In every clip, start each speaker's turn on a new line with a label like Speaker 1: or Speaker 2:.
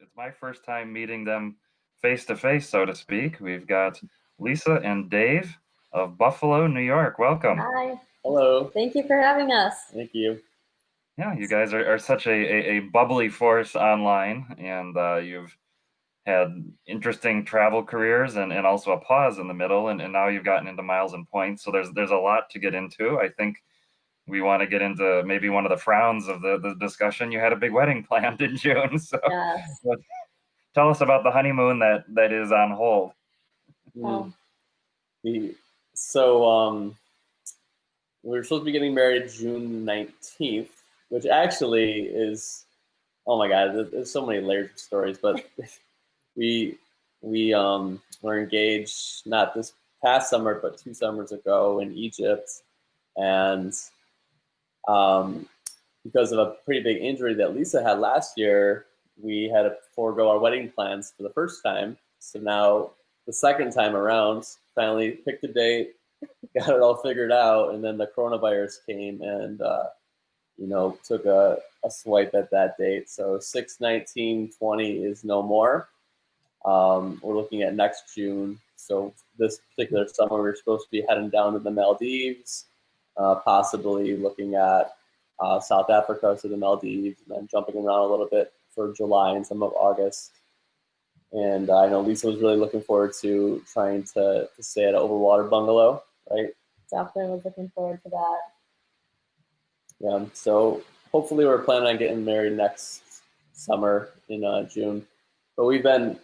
Speaker 1: It's my first time meeting them face to face, so to speak. We've got Lisa and Dave of Buffalo, New York. Welcome.
Speaker 2: Hi,
Speaker 3: Hello.
Speaker 2: thank you for having us.
Speaker 3: Thank you.
Speaker 1: Yeah, you guys are such a bubbly force online, and you've had interesting travel careers and also a pause in the middle, and now you've gotten into miles and points. So there's a lot to get into. I think we want to get into maybe one of the frowns of the discussion. You had a big wedding planned in June, so
Speaker 2: Yes.
Speaker 1: tell us about the honeymoon that is on hold.
Speaker 2: Oh,
Speaker 3: The, so we were supposed to be getting married June 19th, which actually is, oh my God, there's so many layers of stories, but we were engaged not this past summer, but 2 summers ago in Egypt. And because of a pretty big injury that Lisa had last year, we had to forego our wedding plans for the first time. So now the second time around, finally picked a date, got it all figured out, and then the coronavirus came and took a swipe at that date. So 6/19/20 is no more. We're looking at next June. So this particular summer, we're supposed to be heading down to the Maldives, possibly looking at South Africa, so the Maldives, and then jumping around a little bit for July and some of August. And I know Lisa was really looking forward to trying to stay at an overwater bungalow, right?
Speaker 2: definitely was looking forward to that.
Speaker 3: Yeah, so hopefully we're planning on getting married next summer in June. But we've been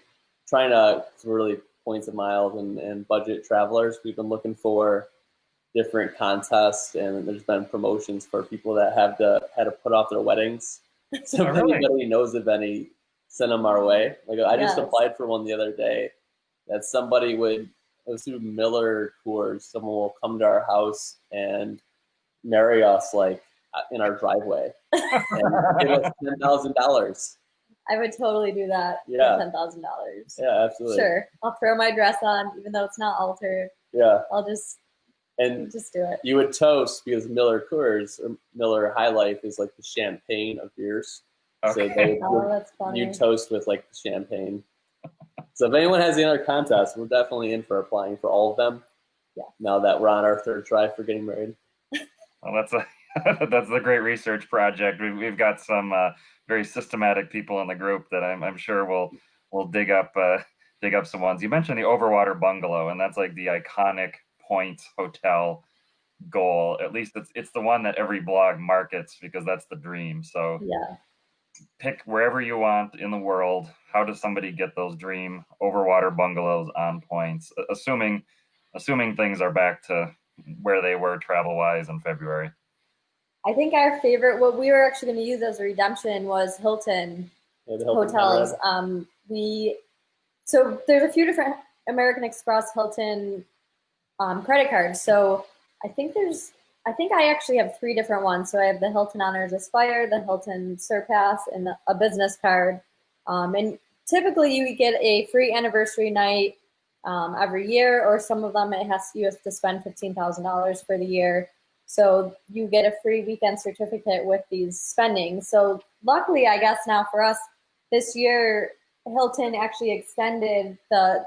Speaker 3: trying to, really points of miles and budget travelers, we've been looking for different contests, and there's been promotions for people that had to put off their weddings. So
Speaker 1: Oh,
Speaker 3: if
Speaker 1: really?
Speaker 3: anybody knows of any, send them our way. Like I just
Speaker 2: Yes.
Speaker 3: applied for one the other day that somebody would, it was through Miller Coors, someone will come to our house and marry us like in our driveway and give us $10,000.
Speaker 2: I would totally do that
Speaker 3: Yeah.
Speaker 2: for $10,000.
Speaker 3: Yeah, absolutely.
Speaker 2: Sure, I'll throw my dress on, even though it's not altered.
Speaker 3: Yeah,
Speaker 2: I'll just
Speaker 3: and
Speaker 2: do it.
Speaker 3: you would toast because Miller Coors or Miller High Life is like the champagne of beers.
Speaker 1: Okay.
Speaker 3: So they
Speaker 2: Oh, that's funny.
Speaker 3: you toast with like the champagne. So if anyone has any other contests, we're definitely in for applying for all of them.
Speaker 2: Yeah.
Speaker 3: Now that we're on our third try for getting married.
Speaker 1: Well, that's a great research project. We've got some very systematic people in the group that I'm sure will dig up some ones. You mentioned the Overwater Bungalow, and that's like the iconic point hotel goal. At least it's the one that every blog markets because that's the dream. So
Speaker 2: Yeah.
Speaker 1: pick wherever you want in the world. How does somebody get those dream overwater bungalows on points? Assuming things are back to where they were travel wise in February.
Speaker 2: I think our favorite, what we were actually going to use as a redemption, was Hilton
Speaker 3: Yeah, the Hilton
Speaker 2: hotels.
Speaker 3: Conrad.
Speaker 2: So there's a few different American Express Hilton credit cards. So I think I actually have 3 different ones. So I have the Hilton Honors Aspire, the Hilton Surpass, and a business card. And typically you get a free anniversary night every year, or some of them you have to spend $15,000 for the year. So you get a free weekend certificate with these spending. So luckily, I guess now for us, this year, Hilton actually extended the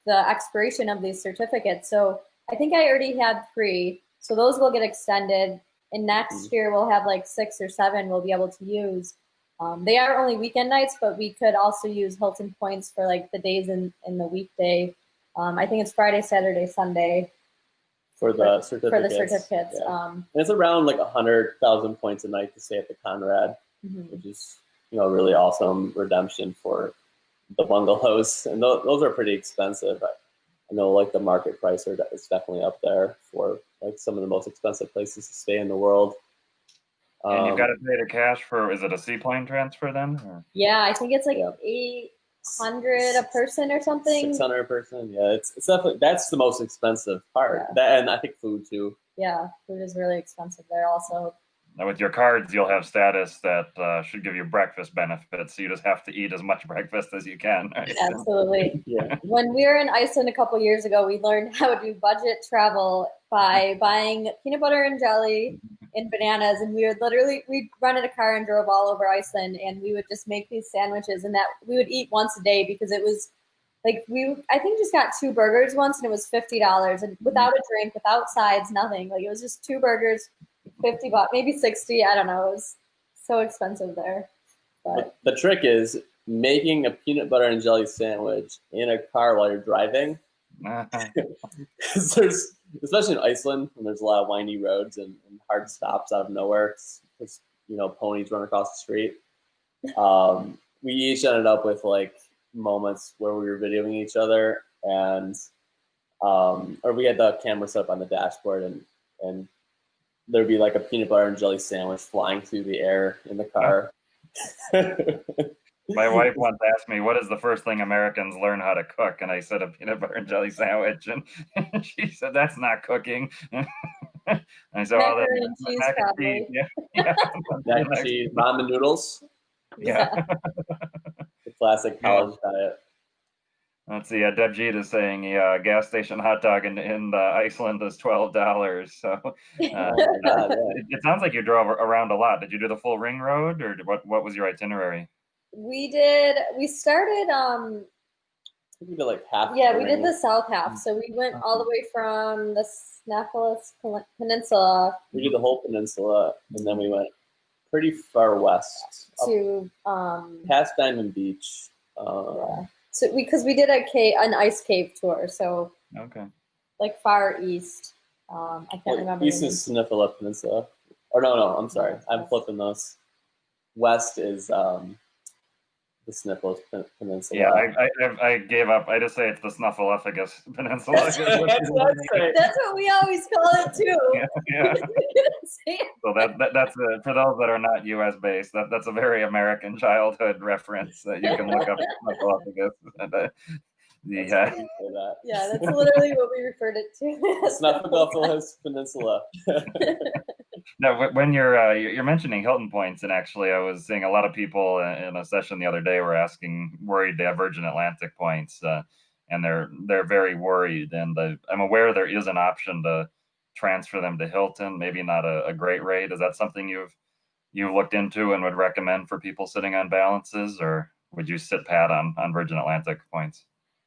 Speaker 2: expiration of these certificates. So I think I already had 3. So those will get extended. And next year, we'll have like 6 or 7 we'll be able to use. They are only weekend nights, but we could also use Hilton points for like the days in the weekday. I think it's Friday, Saturday, Sunday.
Speaker 3: For the certificates.
Speaker 2: Yeah.
Speaker 3: And it's around like 100,000 points a night to stay at the Conrad, which is really awesome redemption for the bungalows, and those are pretty expensive. I know like the market price is definitely up there for like some of the most expensive places to stay in the world.
Speaker 1: And you've got to pay the cash for, is it a seaplane transfer then? Or?
Speaker 2: Yeah, I think it's like 800 a person or something.
Speaker 3: 600 a person. Yeah, it's definitely, that's the most expensive part.
Speaker 2: Yeah.
Speaker 3: That, and I think food too.
Speaker 2: Yeah, food is really expensive there also.
Speaker 1: Now with your cards, you'll have status that should give you breakfast benefits. So you just have to eat as much breakfast as you can. Right?
Speaker 2: Absolutely.
Speaker 3: Yeah.
Speaker 2: When we were in Iceland a couple years ago, we learned how to budget travel by buying peanut butter and jelly in bananas, and we rented a car and drove all over Iceland, and we would just make these sandwiches, and that we would eat once a day because it was like I think just got 2 burgers once, and it was $50, and without a drink, without sides, nothing. Like it was just 2 burgers, $50, maybe 60. I don't know. It was so expensive there. But
Speaker 3: The trick is making a peanut butter and jelly sandwich in a car while you're driving. Because there's, especially in Iceland, when there's a lot of windy roads and hard stops out of nowhere, because ponies run across the street. We each ended up with like moments where we were videoing each other, and or we had the camera set up on the dashboard, and there'd be like a peanut butter and jelly sandwich flying through the air in the car.
Speaker 1: My wife once asked me, what is the first thing Americans learn how to cook? And I said, a peanut butter and jelly sandwich. And she said, that's not cooking. I said, oh,
Speaker 2: macaroni and cheese,
Speaker 1: mac and
Speaker 2: probably.
Speaker 1: cheese. Yeah.
Speaker 3: Mac and cheese, ramen noodles,
Speaker 1: Yeah.
Speaker 3: the classic college diet.
Speaker 1: Let's see. Deb Jeet is saying a gas station hot dog in Iceland is $12. So it sounds like you drove around a lot. Did you do the full ring road, or what was your itinerary?
Speaker 2: We did. We started.
Speaker 3: We did like half.
Speaker 2: Yeah, we did the south half. So we went all the way from the Snaefellus Peninsula.
Speaker 3: We did the whole peninsula, and then we went pretty far west
Speaker 2: to
Speaker 3: past Diamond Beach.
Speaker 2: Yeah. So because we did an ice cave tour, so
Speaker 1: okay,
Speaker 2: like far east. I can't remember.
Speaker 3: East is Snaefellus Peninsula, or no, I'm sorry, I'm flipping those. West is the Snaefellus Peninsula.
Speaker 1: Yeah, I gave up. I just say it's the Snuffleupagus Peninsula.
Speaker 3: That's what I say.
Speaker 2: That's what we always call it too.
Speaker 1: Yeah. So that's for those that are not U.S. based. That's a very American childhood reference that you can look up Snuffleupagus.
Speaker 2: Yeah, that's literally what we referred it to.
Speaker 3: Snuffleupagus Peninsula.
Speaker 1: Now, when you're mentioning Hilton points, and actually, I was seeing a lot of people in a session the other day were worried they have Virgin Atlantic points, and they're very worried. And I'm aware there is an option to transfer them to Hilton, maybe not a great rate. Is that something you've looked into and would recommend for people sitting on balances, or would you sit pat on Virgin Atlantic points?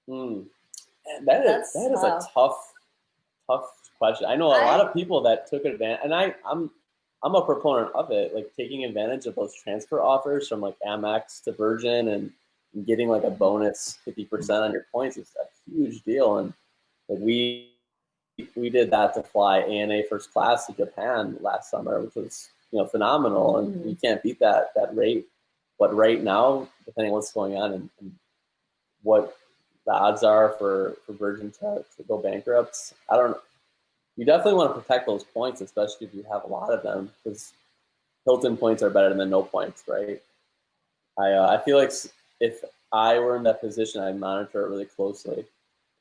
Speaker 3: That is a tough question. I know a lot of people that took advantage, and I'm a proponent of it, like taking advantage of those transfer offers from like Amex to Virgin and getting like a bonus 50% on your points is a huge deal. And like we did that to fly ANA first class to Japan last summer, which was phenomenal, and you can't beat that rate. But right now, depending on what's going on and what the odds are for Virgin to go bankrupt, I don't know. You definitely want to protect those points, especially if you have a lot of them, because Hilton points are better than no points, right? I feel like if I were in that position, I'd monitor it really closely,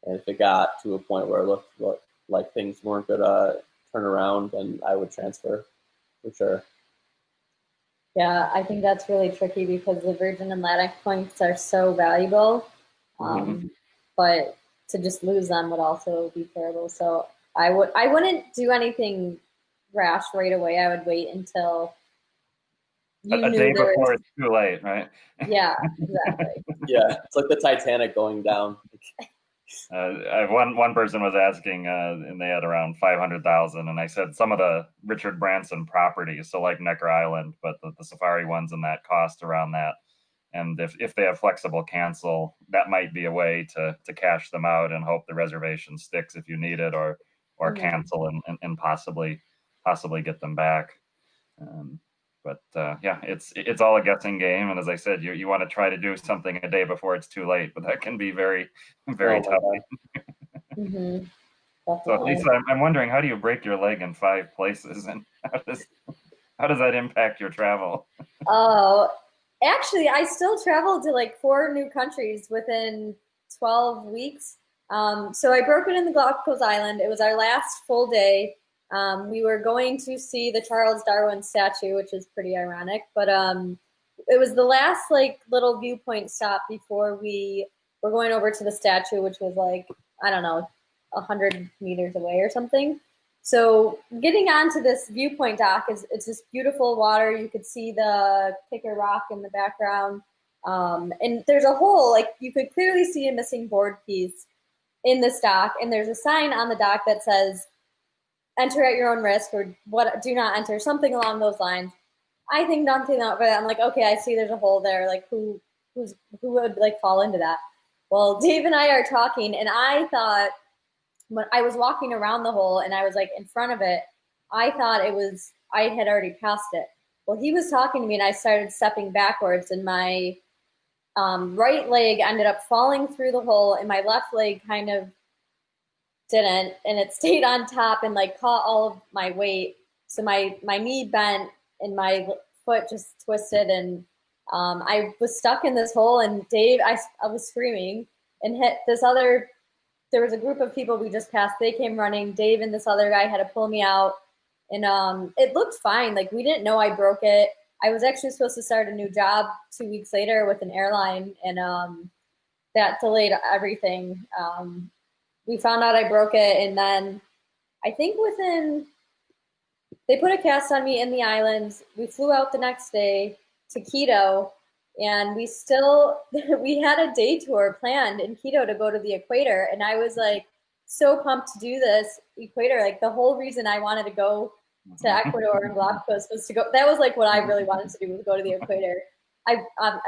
Speaker 3: and if it got to a point where it looked like things weren't going to turn around, then I would transfer for sure.
Speaker 2: Yeah, I think that's really tricky because the Virgin Atlantic points are so valuable, but to just lose them would also be terrible. So I wouldn't do anything rash right away. I would wait until
Speaker 1: a day before it's too late, right?
Speaker 2: Yeah, exactly.
Speaker 3: Yeah, it's like the Titanic going down.
Speaker 1: One person was asking, and they had around 500,000, and I said some of the Richard Branson properties, so like Necker Island, but the safari ones and that cost around that. And if they have flexible cancel, that might be a way to cash them out and hope the reservation sticks if you need it, or cancel and possibly get them back. But yeah, it's all a guessing game. And as I said, you want to try to do something a day before it's too late, but that can be very, very tough. So Lisa, I'm wondering, how do you break your leg in 5 places, and how does that impact your travel?
Speaker 2: Oh, actually, I still traveled to like 4 new countries within 12 weeks. So I broke it in the Galapagos Island. It was our last full day. We were going to see the Charles Darwin statue, which is pretty ironic, but it was the last like little viewpoint stop before we were going over to the statue, which was like, I don't know, 100 meters away or something. So getting onto this viewpoint dock is it's just beautiful water. You could see the Kicker Rock in the background. And there's a hole, like you could clearly see a missing board piece in this dock. And there's a sign on the dock that says, enter at your own risk, or what, do not enter, something along those lines. I think nothing of it. I'm like, okay, I see there's a hole there. Like who would like fall into that? Well, Dave and I are talking, and I thought when I was walking around the hole and I was like in front of it, I thought it was I had already passed it. Well, he was talking to me, and I started stepping backwards, and my right leg ended up falling through the hole, and my left leg kind of didn't, and it stayed on top and like caught all of my weight. So my knee bent and my foot just twisted, and I was stuck in this hole. And Dave, I was screaming and hit this other. There was a group of people we just passed. They came running. Dave and this other guy had to pull me out, and it looked fine. Like we didn't know I broke it. I was actually supposed to start a new job 2 weeks later with an airline, and that delayed everything. We found out I broke it, and then I think they put a cast on me in the islands. We flew out the next day to Quito, and we had a day tour planned in Quito to go to the equator, and I was like so pumped to do this equator. Like the whole reason I wanted to go to Ecuador and Galapagos was to go. That was like what I really wanted to do, was go to the equator. I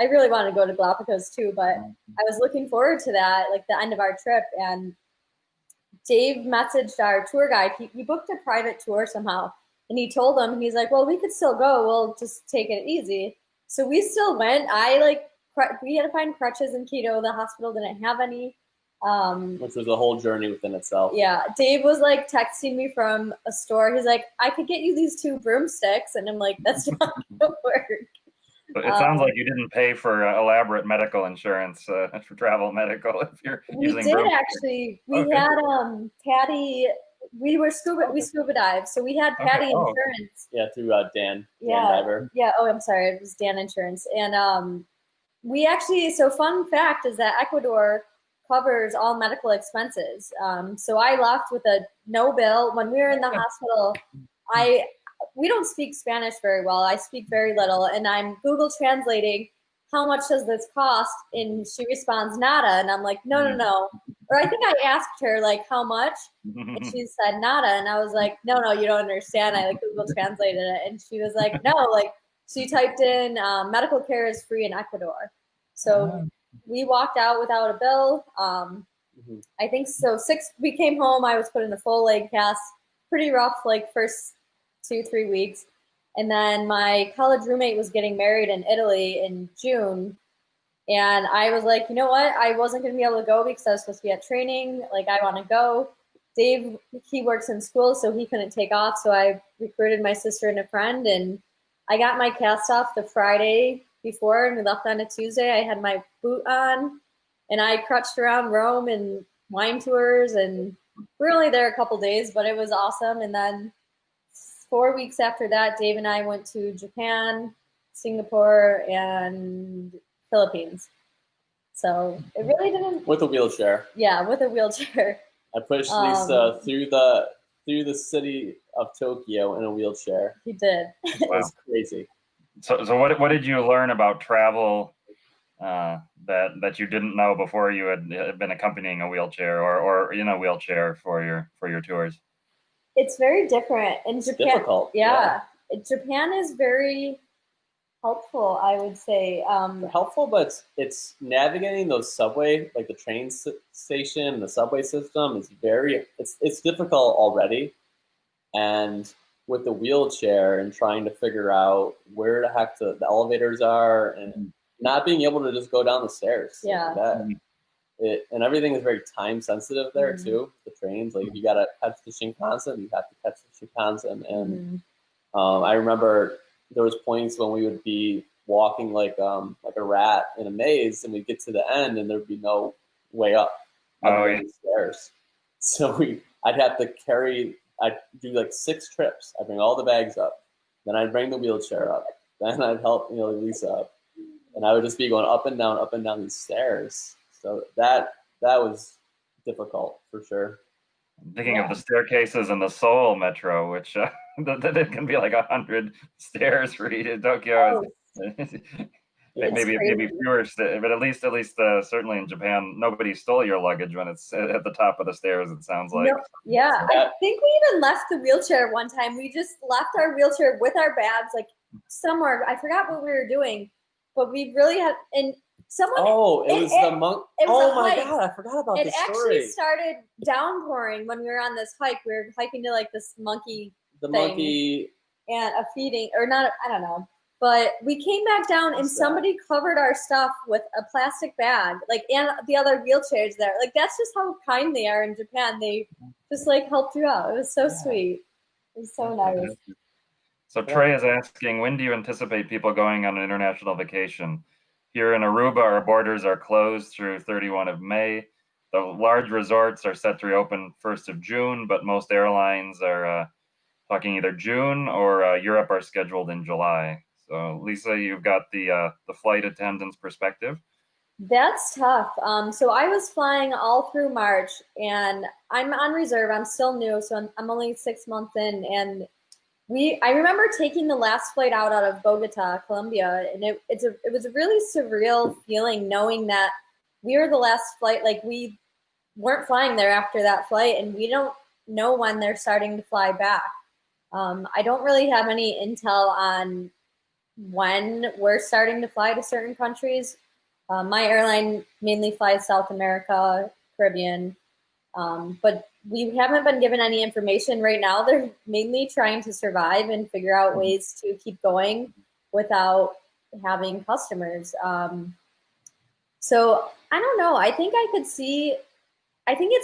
Speaker 2: really wanted to go to Galapagos too, but I was looking forward to that, like the end of our trip. And Dave messaged our tour guide. He booked a private tour somehow, and he told him, he's like, well, we could still go. We'll just take it easy. So we still went. We had to find crutches in Quito. The hospital didn't have any.
Speaker 3: Which was a whole journey within itself.
Speaker 2: Yeah, Dave was like texting me from a store. He's like, I could get you these 2 broomsticks, and I'm like, that's not gonna work.
Speaker 1: But it sounds like you didn't pay for elaborate medical insurance for travel medical if you're
Speaker 2: We
Speaker 1: using
Speaker 2: did
Speaker 1: broomsticks.
Speaker 2: actually. We
Speaker 1: Okay.
Speaker 2: had Patty. We scuba dived, so we had Patty insurance.
Speaker 3: Yeah, through Dan Diver.
Speaker 2: Yeah. Oh, I'm sorry, it was Dan Insurance, and we actually. So fun fact is that Ecuador covers all medical expenses. So I left with a no bill when we were in the hospital. We don't speak Spanish very well. I speak very little, and I'm Google translating. How much does this cost? And she responds, nada. And I'm like, no. Or I think I asked her like how much, and she said nada. And I was like, no, you don't understand. I like Google translated it, and she was like, no, like she typed in medical care is free in Ecuador. So we walked out without a bill. I think so. We came home. I was put in the full leg cast. Pretty rough, like first 2-3 weeks. And then my college roommate was getting married in Italy in June. And I was like, you know what? I wasn't going to be able to go because I was supposed to be at training. Like, I want to go. Dave, he works in school, so he couldn't take off. So I recruited my sister and a friend, and I got my cast off the Friday before, and we left on a Tuesday. I had my boot on, and I crutched around Rome and wine tours, and we were only there a couple days, but it was awesome. And then 4 weeks after that, Dave and I went to Japan, Singapore, and Philippines. So it really didn't.
Speaker 3: With a wheelchair.
Speaker 2: Yeah, with a wheelchair.
Speaker 3: I pushed Lisa through the city of Tokyo in a wheelchair.
Speaker 2: He did.
Speaker 3: It was crazy.
Speaker 1: So what did you learn about travel that you didn't know before you had been accompanying a wheelchair or in a wheelchair for your tours?
Speaker 2: It's very different in Japan.
Speaker 3: It's difficult.
Speaker 2: Yeah. Japan is very helpful, I would say.
Speaker 3: Helpful, but it's navigating those subway, like the train station, the subway system is it's difficult already. And with the wheelchair and trying to figure out where the heck the elevators are and not being able to just go down the stairs.
Speaker 2: Yeah.
Speaker 3: And everything is very time sensitive there too. The trains, like if you gotta catch the Shinkansen, you have to catch the Shinkansen. And I remember there was points when we would be walking like a rat in a maze, and we'd get to the end, and there'd be no way up the stairs. So I'd have to carry. I'd do like 6 trips. I'd bring all the bags up, then I'd bring the wheelchair up, then I'd help Lisa up, and I would just be going up and down these stairs. So that was difficult for sure.
Speaker 1: Thinking of
Speaker 2: Yeah.
Speaker 1: the staircases in the Seoul metro, which that it can be like 100 stairs for each. Tokyo
Speaker 2: Oh,
Speaker 1: is
Speaker 2: it's
Speaker 1: maybe
Speaker 2: crazy.
Speaker 1: fewer, but at least certainly in Japan, nobody stole your luggage when it's at the top of the stairs. It sounds like.
Speaker 2: No, yeah.
Speaker 1: So,
Speaker 2: I think we even left the wheelchair one time. We just left our wheelchair with our bags, like somewhere. I forgot what we were doing, but we really had, and someone,
Speaker 3: Oh, it
Speaker 2: it,
Speaker 3: was
Speaker 2: it,
Speaker 3: the monk.
Speaker 2: it was a
Speaker 3: Oh my
Speaker 2: hike.
Speaker 3: God, I forgot about
Speaker 2: It
Speaker 3: this
Speaker 2: actually
Speaker 3: story.
Speaker 2: started downpouring when we were on this hike. We were hiking to like this monkey
Speaker 3: The
Speaker 2: thing
Speaker 3: monkey.
Speaker 2: and a feeding, or not, I don't know. But we came back down and
Speaker 3: What's that?
Speaker 2: somebody covered our stuff with a plastic bag, like, and the other wheelchairs there. Like, that's just how kind they are in Japan. They just like helped you out. It was so
Speaker 3: Yeah.
Speaker 2: sweet. It was so
Speaker 1: that's
Speaker 2: nice.
Speaker 1: fantastic. So
Speaker 3: Yeah.
Speaker 1: Trey is asking, when do you anticipate people going on an international vacation? Here in Aruba, our borders are closed through 31 of May. The large resorts are set to reopen 1st of June, but most airlines are talking either June or Europe are scheduled in July. So Lisa, you've got the flight attendant's perspective.
Speaker 2: That's tough. So I was flying all through March, and I'm on reserve. I'm still new, so I'm only 6 months in, and I remember taking the last flight out of Bogota, Colombia, and it was a really surreal feeling knowing that we were the last flight. Like, we weren't flying there after that flight, and we don't know when they're starting to fly back. I don't really have any intel on when we're starting to fly to certain countries. My airline mainly flies South America, Caribbean, but we haven't been given any information right now. They're mainly trying to survive and figure out ways to keep going without having customers. So I don't know. I think it's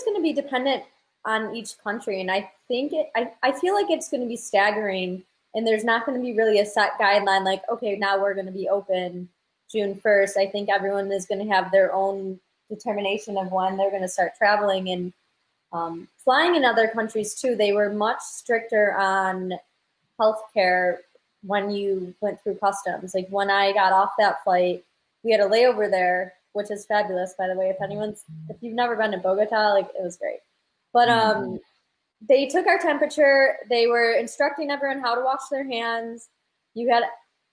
Speaker 2: going to be dependent on each country. And I feel like it's going to be staggering and there's not going to be really a set guideline like, okay, now we're going to be open June 1st. I think everyone is going to have their own determination of when they're going to start traveling. And flying in other countries too, they were much stricter on healthcare when you went through customs. Like, when I got off that flight, we had a layover there, which is fabulous, by the way. If you've never been to Bogota, like, it was great. But they took our temperature. They were instructing everyone how to wash their hands. You had,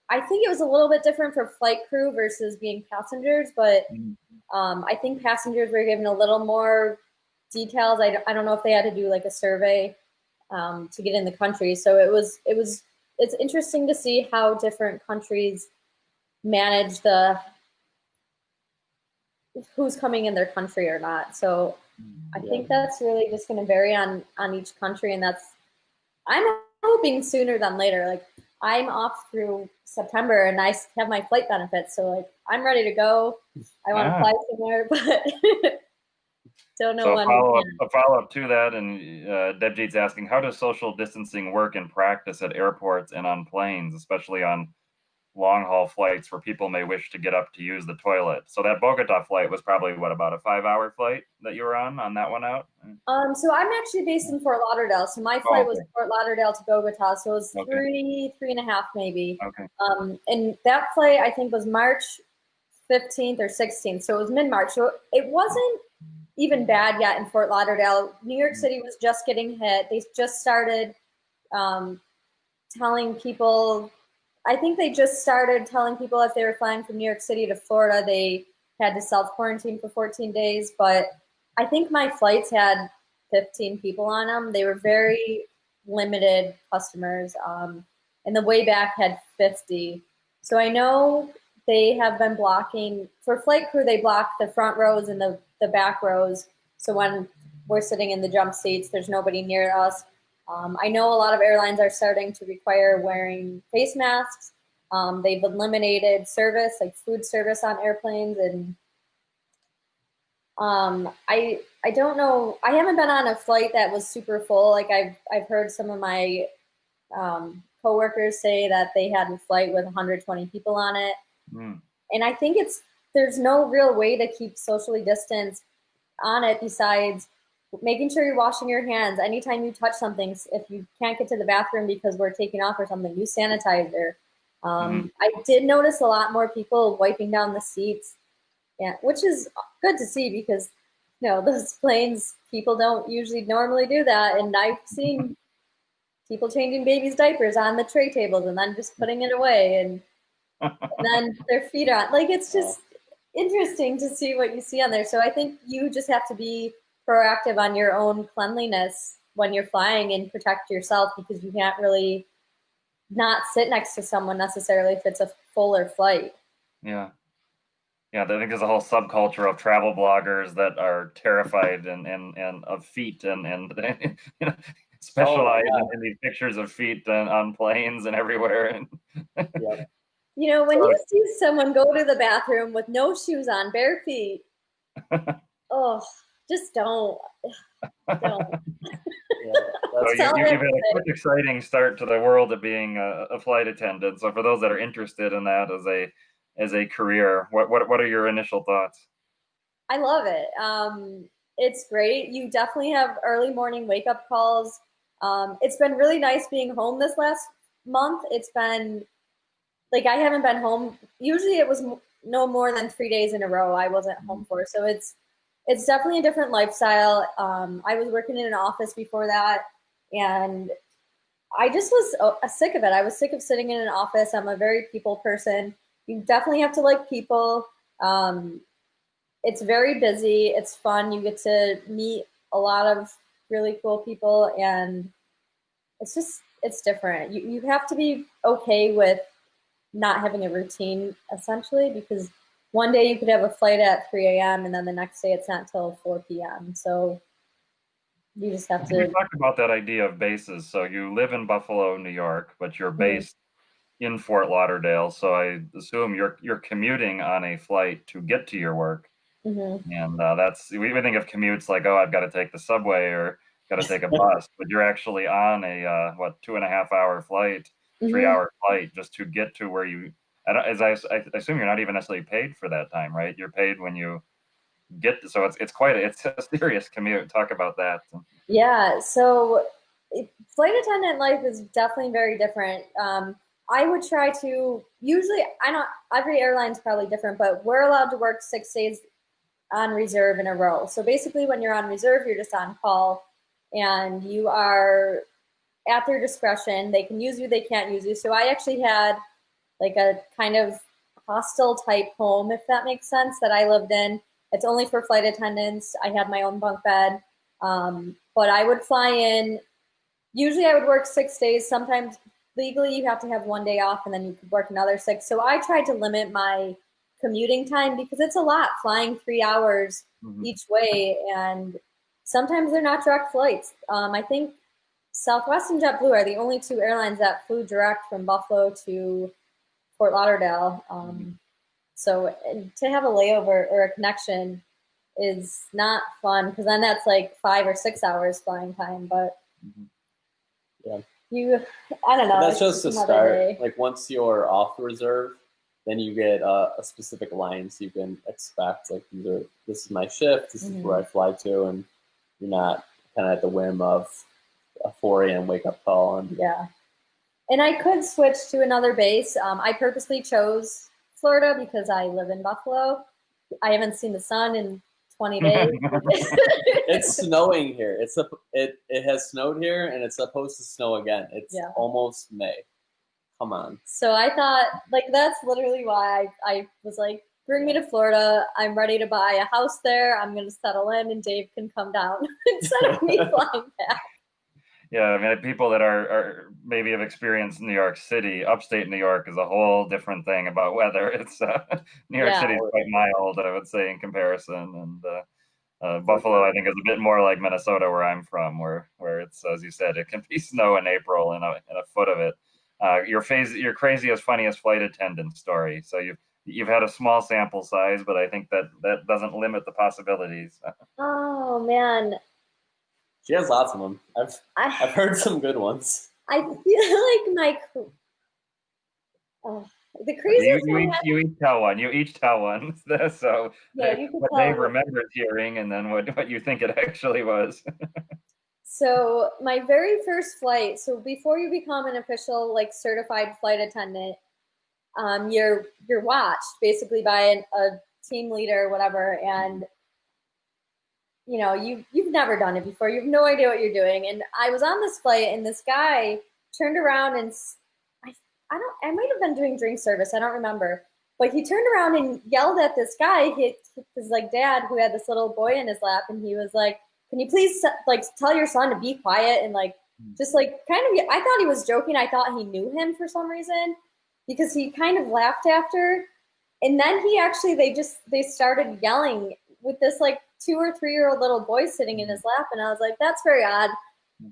Speaker 2: I think it was a little bit different for flight crew versus being passengers, but I think passengers were given a little more details. I don't know if they had to do like a survey to get in the country. So it's interesting to see how different countries manage the who's coming in their country or not. So I think that's really just going to vary on each country, and I'm hoping sooner than later. Like, I'm off through September, and I have my flight benefits, so like I'm ready to go. I want to fly somewhere, but don't know
Speaker 1: So
Speaker 2: when we can.
Speaker 1: a follow up to that, and Debjit's asking, how does social distancing work in practice at airports and on planes, especially on long haul flights where people may wish to get up to use the toilet? So that Bogota flight was probably what, about a 5 hour flight that you were on that one out?
Speaker 2: So I'm actually based in Fort Lauderdale. So my
Speaker 1: Oh,
Speaker 2: flight was
Speaker 1: okay.
Speaker 2: Fort Lauderdale to Bogota. So it was
Speaker 1: Okay.
Speaker 2: three and a half maybe.
Speaker 1: Okay.
Speaker 2: And that flight I think was March 15th or 16th. So it was mid-March. So it wasn't even bad yet in Fort Lauderdale. New York City was just getting hit. They just started um, telling people, I think they just started telling people if they were flying from New York City to Florida, they had to self quarantine for 14 days. But I think my flights had 15 people on them. They were very limited customers. And the way back had 50. So I know they have been blocking, for flight crew, they block the front rows and the back rows. So when we're sitting in the jump seats, there's nobody near us. I know a lot of airlines are starting to require wearing face masks. They've eliminated service, like food service on airplanes, and I don't know. I haven't been on a flight that was super full. Like, I've heard some of my coworkers say that they had a flight with 120 people on it, and I think there's no real way to keep socially distanced on it besides making sure you're washing your hands anytime you touch something. If you can't get to the bathroom because we're taking off or something, use sanitizer. I did notice a lot more people wiping down the seats, yeah, which is good to see because No, those planes, people don't usually normally do that. And I've seen people changing babies' diapers on the tray tables and then just putting it away and then their feet are on. Like, it's
Speaker 3: Wow.
Speaker 2: just interesting to see what you see on there. So I think you just have to be proactive on your own cleanliness when you're flying and protect yourself because you can't really not sit next to someone necessarily if it's a fuller flight.
Speaker 1: Yeah. Yeah, I think there's a whole subculture of travel bloggers that are terrified and of feet and you know,
Speaker 3: Oh
Speaker 1: specialize
Speaker 3: yeah,
Speaker 1: in these pictures of feet on planes and everywhere. And
Speaker 3: yeah.
Speaker 2: You know, when
Speaker 1: so
Speaker 2: you see someone go to the bathroom with no shoes on, bare feet, oh, just don't.
Speaker 3: Yeah,
Speaker 1: so
Speaker 3: that's
Speaker 2: That's all I
Speaker 1: you've
Speaker 2: have
Speaker 1: had
Speaker 2: to
Speaker 1: a
Speaker 2: say.
Speaker 1: quick, exciting start to the world of being a flight attendant. So for those that are interested in that as a career, what are your initial thoughts?
Speaker 2: I love it. It's great. You definitely have early morning wake up calls. It's been really nice being home this last month. It's been like I haven't been home. Usually it was no more than 3 days in a row I wasn't home for. So it's definitely a different lifestyle. I was working in an office before that, and I just was sick of it. I was sick of sitting in an office. I'm a very people person. You definitely have to like people. Um, it's very busy. It's fun. You get to meet a lot of really cool people, and it's different. You have to be okay with not having a routine essentially because one day you could have a flight at 3 a.m. and then the next day it's not till 4 p.m. So you just have
Speaker 1: We
Speaker 2: to.
Speaker 1: talked about that idea of bases. So you live in Buffalo, New York, but you're
Speaker 2: Mhm,
Speaker 1: based in Fort Lauderdale. So I assume you're commuting on a flight to get to your work.
Speaker 2: mhm,
Speaker 1: And that's we think of commutes like, oh, I've got to take the subway or got to take a bus, but you're actually on a what 2.5 hour flight, three
Speaker 2: mhm.
Speaker 1: hour flight just to get to where you. I don't, I assume you're not even necessarily paid for that time, right? You're paid when you get to, so it's quite it's a serious commute. Talk about that.
Speaker 2: Yeah, so flight attendant life is definitely very different. I would try to usually I don't every airline's probably different, but we're allowed to work 6 days on reserve in a row. So basically, when you're on reserve, you're just on call, and you are at their discretion. They can use you, they can't use you. So I actually had like a kind of hostel type home, if that makes sense, that I lived in. It's only for flight attendants. I had my own bunk bed. But I would fly in. Usually I would work 6 days. Sometimes legally you have to have one day off and then you could work another six. So I tried to limit my commuting time because it's a lot flying 3 hours
Speaker 1: Mhm.
Speaker 2: each way. And sometimes they're not direct flights. I think Southwest and JetBlue are the only two airlines that flew direct from Buffalo to Fort Lauderdale.
Speaker 1: Mhm.
Speaker 2: So to have a layover or a connection is not fun because then that's like 5 or 6 hours flying time. But
Speaker 1: Mhm.
Speaker 3: yeah.
Speaker 2: you, I don't
Speaker 3: But
Speaker 2: know,
Speaker 3: that's
Speaker 2: it's
Speaker 3: just
Speaker 2: just
Speaker 3: to
Speaker 2: another
Speaker 3: start.
Speaker 2: day.
Speaker 3: Like once you're off reserve, then you get a specific lines you can expect. Like this is my shift. This is where
Speaker 2: Hmm.
Speaker 3: I fly to, and you're not kind of at the whim of a 4 a.m. wake up call. And
Speaker 2: Yeah. And I could switch to another base. I purposely chose Florida because I live in Buffalo. I haven't seen the sun in 20 days.
Speaker 3: it's snowing here. It has snowed here, and it's supposed to snow again. It's
Speaker 2: Yeah.
Speaker 3: almost May. Come on.
Speaker 2: So I thought, like, that's literally why I was like, bring me to Florida. I'm ready to buy a house there. I'm going to settle in, and Dave can come down instead of me flying back.
Speaker 1: Yeah, I mean, people that are maybe have experienced New York City, upstate New York is a whole different thing about weather. It's New York
Speaker 2: Yeah.
Speaker 1: City is quite mild, I would say, in comparison, and
Speaker 3: For
Speaker 1: Buffalo,
Speaker 3: sure.
Speaker 1: I think, is a bit more like Minnesota, where I'm from, where it's, as you said, it can be snow in April and a foot of it. Your craziest, funniest flight attendant story. So you've had a small sample size, but I think that doesn't limit the possibilities.
Speaker 2: Oh man,
Speaker 3: She has lots of them. I've
Speaker 2: I
Speaker 3: heard some good ones.
Speaker 2: I feel like oh, the
Speaker 1: You
Speaker 2: craziest
Speaker 1: you
Speaker 2: one.
Speaker 1: each you each tell one. You each tell one. So
Speaker 2: Yeah, you could
Speaker 1: what Dave
Speaker 2: tell.
Speaker 1: remembers hearing, and then what you think it actually was.
Speaker 2: So my very first flight. So before you become an official like certified flight attendant, you're watched basically by a team leader or whatever, and you've never done it before. You have no idea what you're doing. And I was on this flight, and this guy turned around and I, I might have been doing drink service. I don't remember. But he turned around and yelled at this guy, his like dad, who had this little boy in his lap, and he was like, "Can you please like tell your son to be quiet?" And like just like kind of, I thought he was joking. I thought he knew him for some reason because he kind of laughed after. And then they started yelling with this like 2 or 3 year old little boy sitting in his lap, and I was like, that's very odd.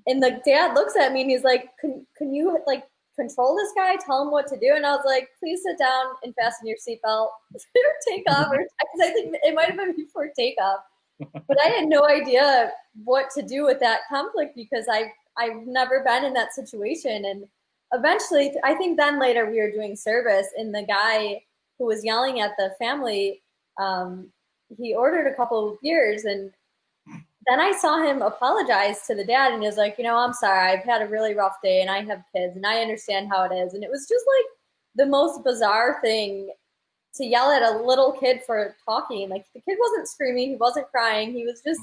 Speaker 2: And the dad looks at me and he's like, can you like control this guy, tell him what to do? And I was like, please sit down and fasten your seatbelt or take off, or because I think it might have been before takeoff. But I had no idea what to do with that conflict because I've never been in that situation. And eventually, I think then later we were doing service, and the guy who was yelling at the family, he ordered a couple of beers, and then I saw him apologize to the dad, and he was like, I'm sorry, I've had a really rough day, and I have kids, and I understand how it is. And it was just like the most bizarre thing to yell at a little kid for talking. Like the kid wasn't screaming, he wasn't crying, he was just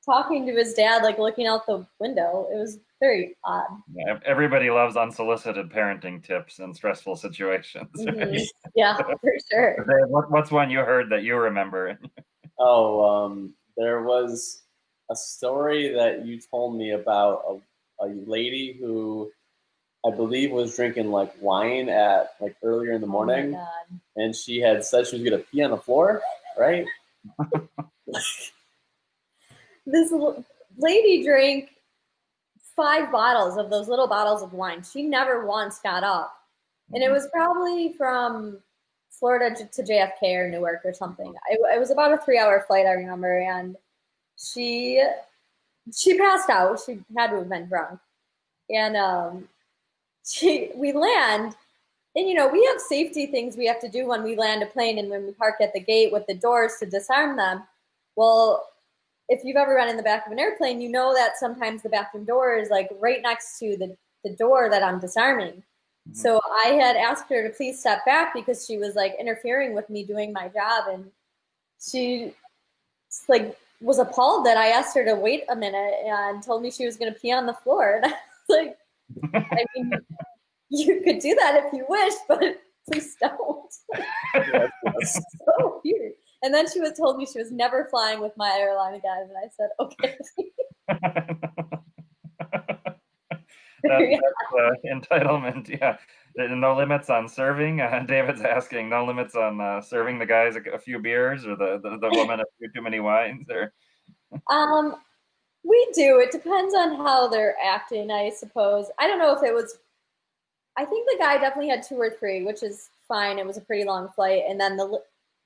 Speaker 2: talking to his dad, like looking out the window. It was very odd.
Speaker 1: Yeah, everybody loves unsolicited parenting tips in stressful situations.
Speaker 2: Mm-hmm. Yeah, for sure.
Speaker 1: What's one you heard that you remember?
Speaker 3: There was a story that you told me about a lady who I believe was drinking like wine at like earlier in the morning, and she had said she was gonna pee on the floor, right?
Speaker 2: This lady drank 5 bottles of those little bottles of wine. She never once got up. And it was probably from Florida to JFK or Newark or something. It was about a 3 hour flight, I remember. And she passed out. She had to have been drunk. And we land, and we have safety things we have to do when we land a plane and when we park at the gate with the doors to disarm them. Well, if you've ever been in the back of an airplane, you know that sometimes the bathroom door is like right next to the door that I'm disarming. Mm-hmm. So I had asked her to please step back because she was like interfering with me doing my job, and she like was appalled that I asked her to wait a minute and told me she was going to pee on the floor. And I was like, I mean, you could do that if you wish, but please don't. It's so weird. And then she told me she was never flying with my airline again, and I said, okay.
Speaker 1: That's entitlement, yeah. No limits on serving. David's asking, no limits on serving the guys a few beers or the woman a few too many wines, or.
Speaker 2: We do. It depends on how they're acting, I suppose. I don't know if it was. I think the guy definitely had 2 or 3, which is fine. It was a pretty long flight, and then the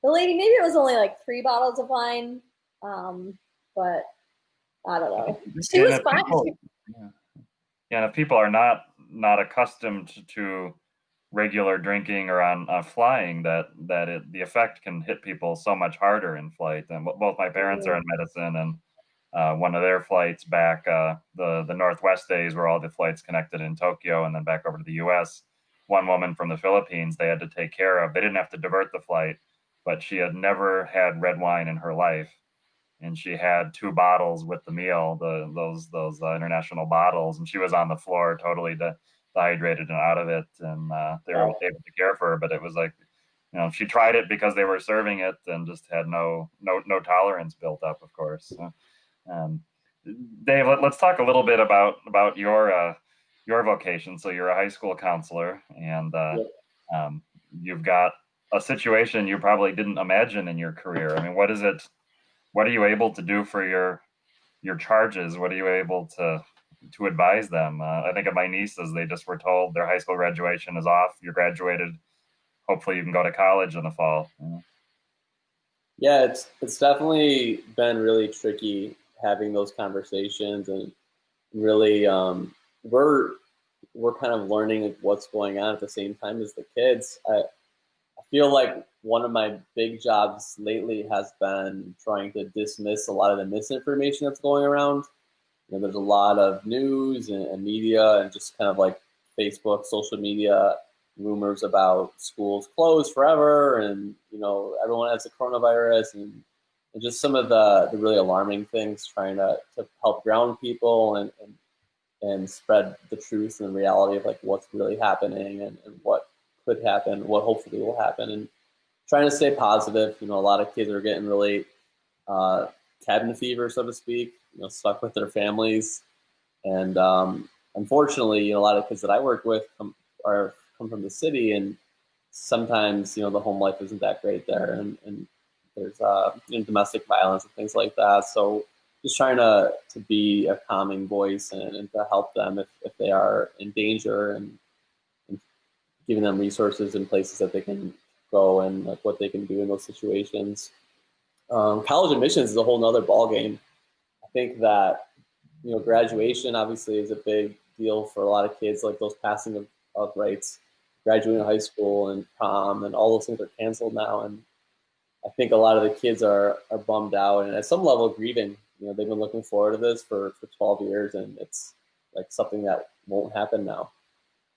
Speaker 2: lady, maybe it was only like 3 bottles of wine, but I don't know. She was fine.
Speaker 1: Yeah, and if people are not accustomed to regular drinking or on flying, that the effect can hit people so much harder in flight. And both my parents are in medicine, and one of their flights back, the Northwest days where all the flights connected in Tokyo and then back over to the US, one woman from the Philippines they had to take care of. They didn't have to divert the flight, but she had never had red wine in her life. And she had 2 bottles with the meal, those international bottles, and she was on the floor totally dehydrated and out of it. And they were able to care for her, but it was like, she tried it because they were serving it and just had no tolerance built up, of course. Dave, let's talk a little bit about your vocation. So you're a high school counselor, and you've got a situation you probably didn't imagine in your career. I mean, what is it? What are you able to do for your charges? What are you able to advise them? I think of my nieces; they just were told their high school graduation is off. You're graduated. Hopefully, you can go to college in the fall.
Speaker 3: Yeah, it's definitely been really tricky having those conversations, and really we're kind of learning what's going on at the same time as the kids. I feel like one of my big jobs lately has been trying to dismiss a lot of the misinformation that's going around. There's a lot of news and media and just kind of like Facebook, social media, rumors about schools closed forever, and everyone has the coronavirus, and and just some of the really alarming things, trying to help ground people and spread the truth and the reality of like what's really happening and what could happen, what hopefully will happen, and trying to stay positive. You know, a lot of kids are getting really cabin fever, so to speak, you know, stuck with their families. And unfortunately, you know, a lot of kids that I work with come from the city, and sometimes, you know, the home life isn't that great there, and there's you know, domestic violence and things like that. So just trying to be a calming voice and to help them if they are in danger, and giving them resources and places that they can go and like what they can do in those situations. College admissions is a whole nother ball game. I think that, you know, graduation obviously is a big deal for a lot of kids, like those passing of rites, graduating high school and prom and all those things are canceled now. And I think a lot of the kids are bummed out and at some level grieving. You know, they've been looking forward to this for 12 years, and it's like something that won't happen now.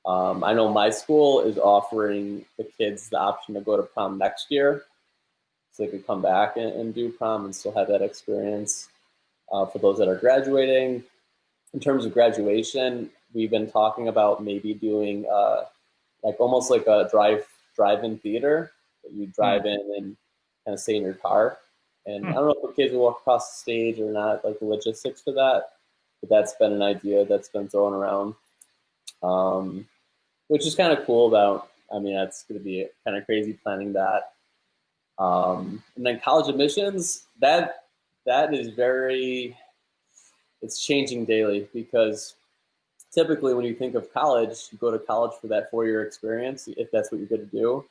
Speaker 3: I know my school is offering the kids the option to go to prom next year, so they could come back and do prom and still have that experience. For those that are graduating, in terms of graduation, we've been talking about maybe doing like almost like a drive-in theater that you drive in and kind of stay in your car. And I don't know if the kids will walk across the stage or not, like the logistics for that, but that's been an idea that's been thrown around, which is kind of cool. About, I mean, that's going to be kind of crazy planning that. And then college admissions, that is very, it's changing daily, because typically when you think of college, you go to college for that 4-year experience, if that's what you're going to do.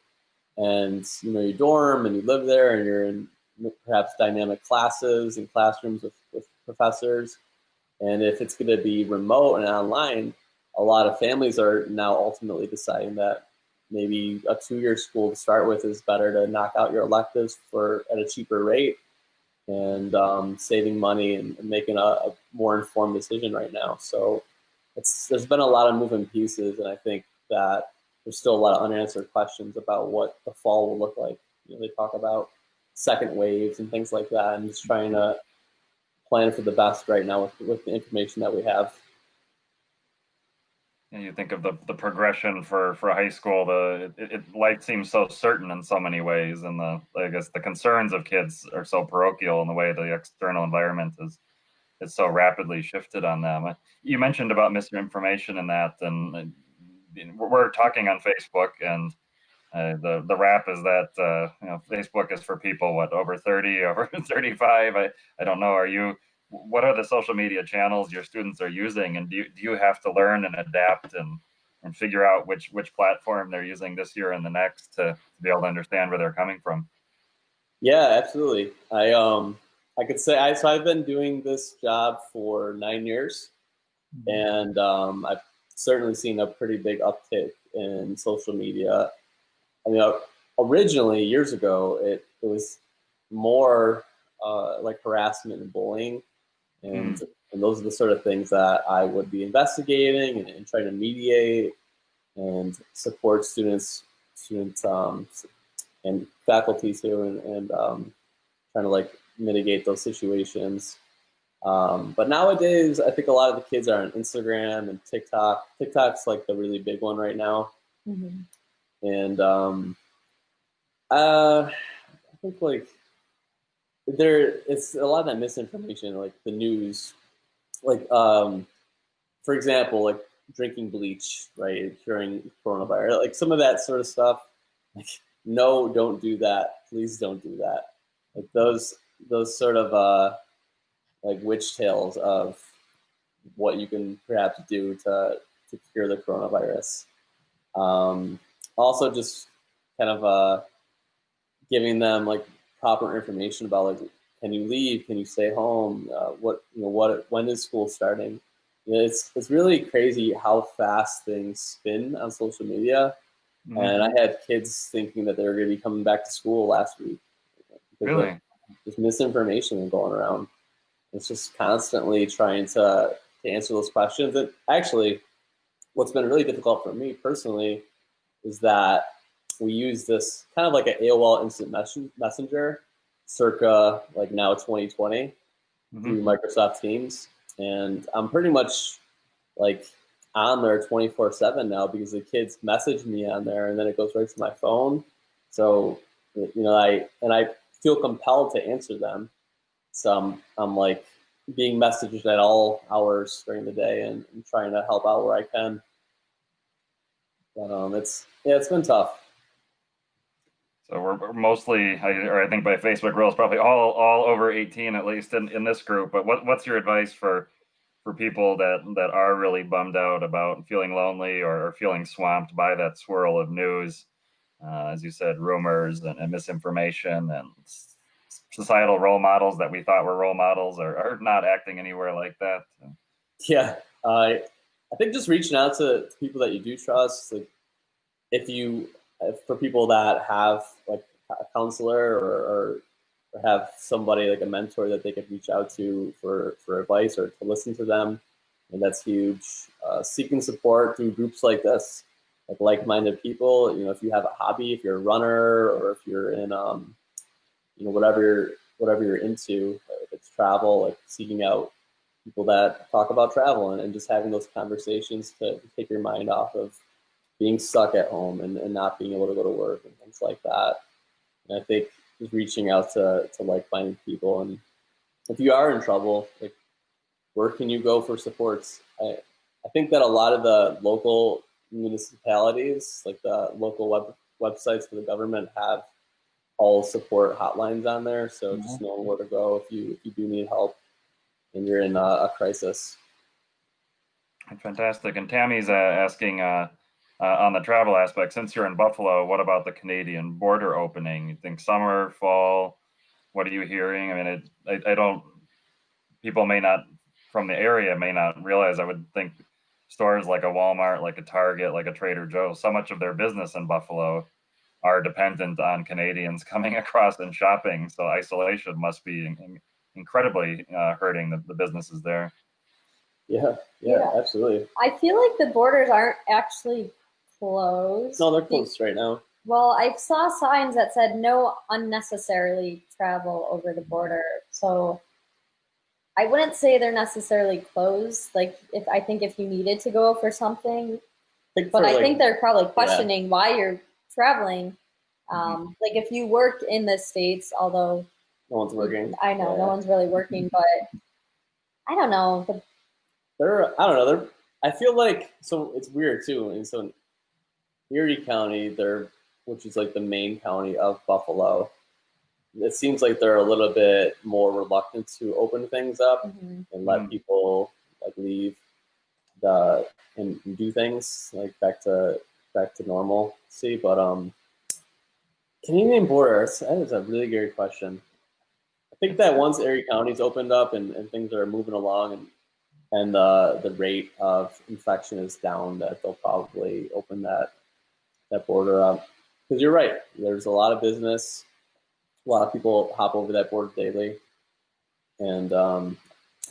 Speaker 3: And, you know, you dorm and you live there and you're in perhaps dynamic classes and classrooms with professors. And if it's going to be remote and online, a lot of families are now ultimately deciding that maybe a 2-year school to start with is better to knock out your electives at a cheaper rate, and saving money and making a more informed decision right now. So there's been a lot of moving pieces, and I think that there's still a lot of unanswered questions about what the fall will look like. You know, they talk about second waves and things like that, and just trying to plan for the best right now with the information that we have.
Speaker 1: And you think of the progression for high school, life seems so certain in so many ways, and I guess the concerns of kids are so parochial in the way the external environment is so rapidly shifted on them. You mentioned about misinformation and that, and we're talking on Facebook, and the rap is that you know, Facebook is for people what, over 30, over 35. I don't know. What are the social media channels your students are using, and do you have to learn and adapt and figure out which platform they're using this year and the next to be able to understand where they're coming from?
Speaker 3: Yeah, absolutely. I could say so I've been doing this job for 9 years, and I've certainly seen a pretty big uptick in social media. I mean, originally years ago, it was more like harassment and bullying, and those are the sort of things that I would be investigating and trying to mediate and support students and faculty too, and trying to like mitigate those situations. But nowadays, I think a lot of the kids are on Instagram and TikTok. TikTok's like the really big one right now, and I think like it's a lot of that misinformation, like the news, like for example, like drinking bleach, right, curing coronavirus, like some of that sort of stuff. Like, no, don't do that. Please don't do that. Like those sort of like witch tales of what you can perhaps do to cure the coronavirus. Also, just kind of giving them like proper information about like, can you leave? Can you stay home? When is school starting? You know, it's really crazy how fast things spin on social media. And I had kids thinking that they were going to be coming back to school last week because
Speaker 1: Really?
Speaker 3: there's misinformation going around. It's just constantly trying to answer those questions. And actually, what's been really difficult for me personally is that we use this kind of like an AOL instant messenger circa like now 2020
Speaker 1: Hmm.
Speaker 3: through Microsoft Teams, and I'm pretty much like on there 24/7 now because the kids message me on there, and then it goes right to my phone. So I feel compelled to answer them. So I'm like being messaged at all hours during the day and trying to help out where I can. But it's been tough.
Speaker 1: So we're mostly, or I think by Facebook rules, probably all over 18 at least in this group. But what's your advice for people that are really bummed out about feeling lonely or feeling swamped by that swirl of news, as you said, rumors and misinformation and societal role models that we thought were role models are not acting anywhere like that.
Speaker 3: Yeah, I think just reaching out to people that you do trust, like if for people that have like a counselor or have somebody like a mentor that they could reach out to for advice or to listen to them, and that's huge. Seeking support through groups like this, like like-minded people. If you have a hobby, if you're a runner, or if you're in whatever you're into, if it's travel, like seeking out people that talk about travel and just having those conversations to take your mind off of being stuck at home and not being able to go to work and things like that. And I think just reaching out to like-minded people, and if you are in trouble, like where can you go for supports? I think that a lot of the local municipalities, like the local websites for the government, have all support hotlines on there. So just knowing where to go if you do need help and you're in a crisis.
Speaker 1: Fantastic. And Tammy's asking on the travel aspect, since you're in Buffalo, what about the Canadian border opening? You think summer, fall? What are you hearing? I mean, I don't, people may not, from the area, may not realize. I would think stores like a Walmart, like a Target, like a Trader Joe's, so much of their business in Buffalo are dependent on Canadians coming across and shopping. So isolation must be incredibly hurting the businesses there.
Speaker 3: Yeah, absolutely.
Speaker 2: I feel like the borders aren't actually closed.
Speaker 3: No, they're closed right now.
Speaker 2: Well, I saw signs that said no unnecessarily travel over the border. So I wouldn't say they're necessarily closed. Like I think if you needed to go for something, but I think they're probably questioning why you're traveling. Like if you work in the States, although
Speaker 3: no one's working.
Speaker 2: I know no one's really working, but I don't know.
Speaker 3: I don't know. I feel like, so it's weird too. And so in Erie County, which is like the main county of Buffalo, it seems like they're a little bit more reluctant to open things up and let people like leave and do things like back to normal. See, but Canadian border, that is a really great question. I think that once Erie County's opened up and things are moving along and the rate of infection is down, that they'll probably open that border up. Because you're right, there's a lot of business, a lot of people hop over that border daily, and I'm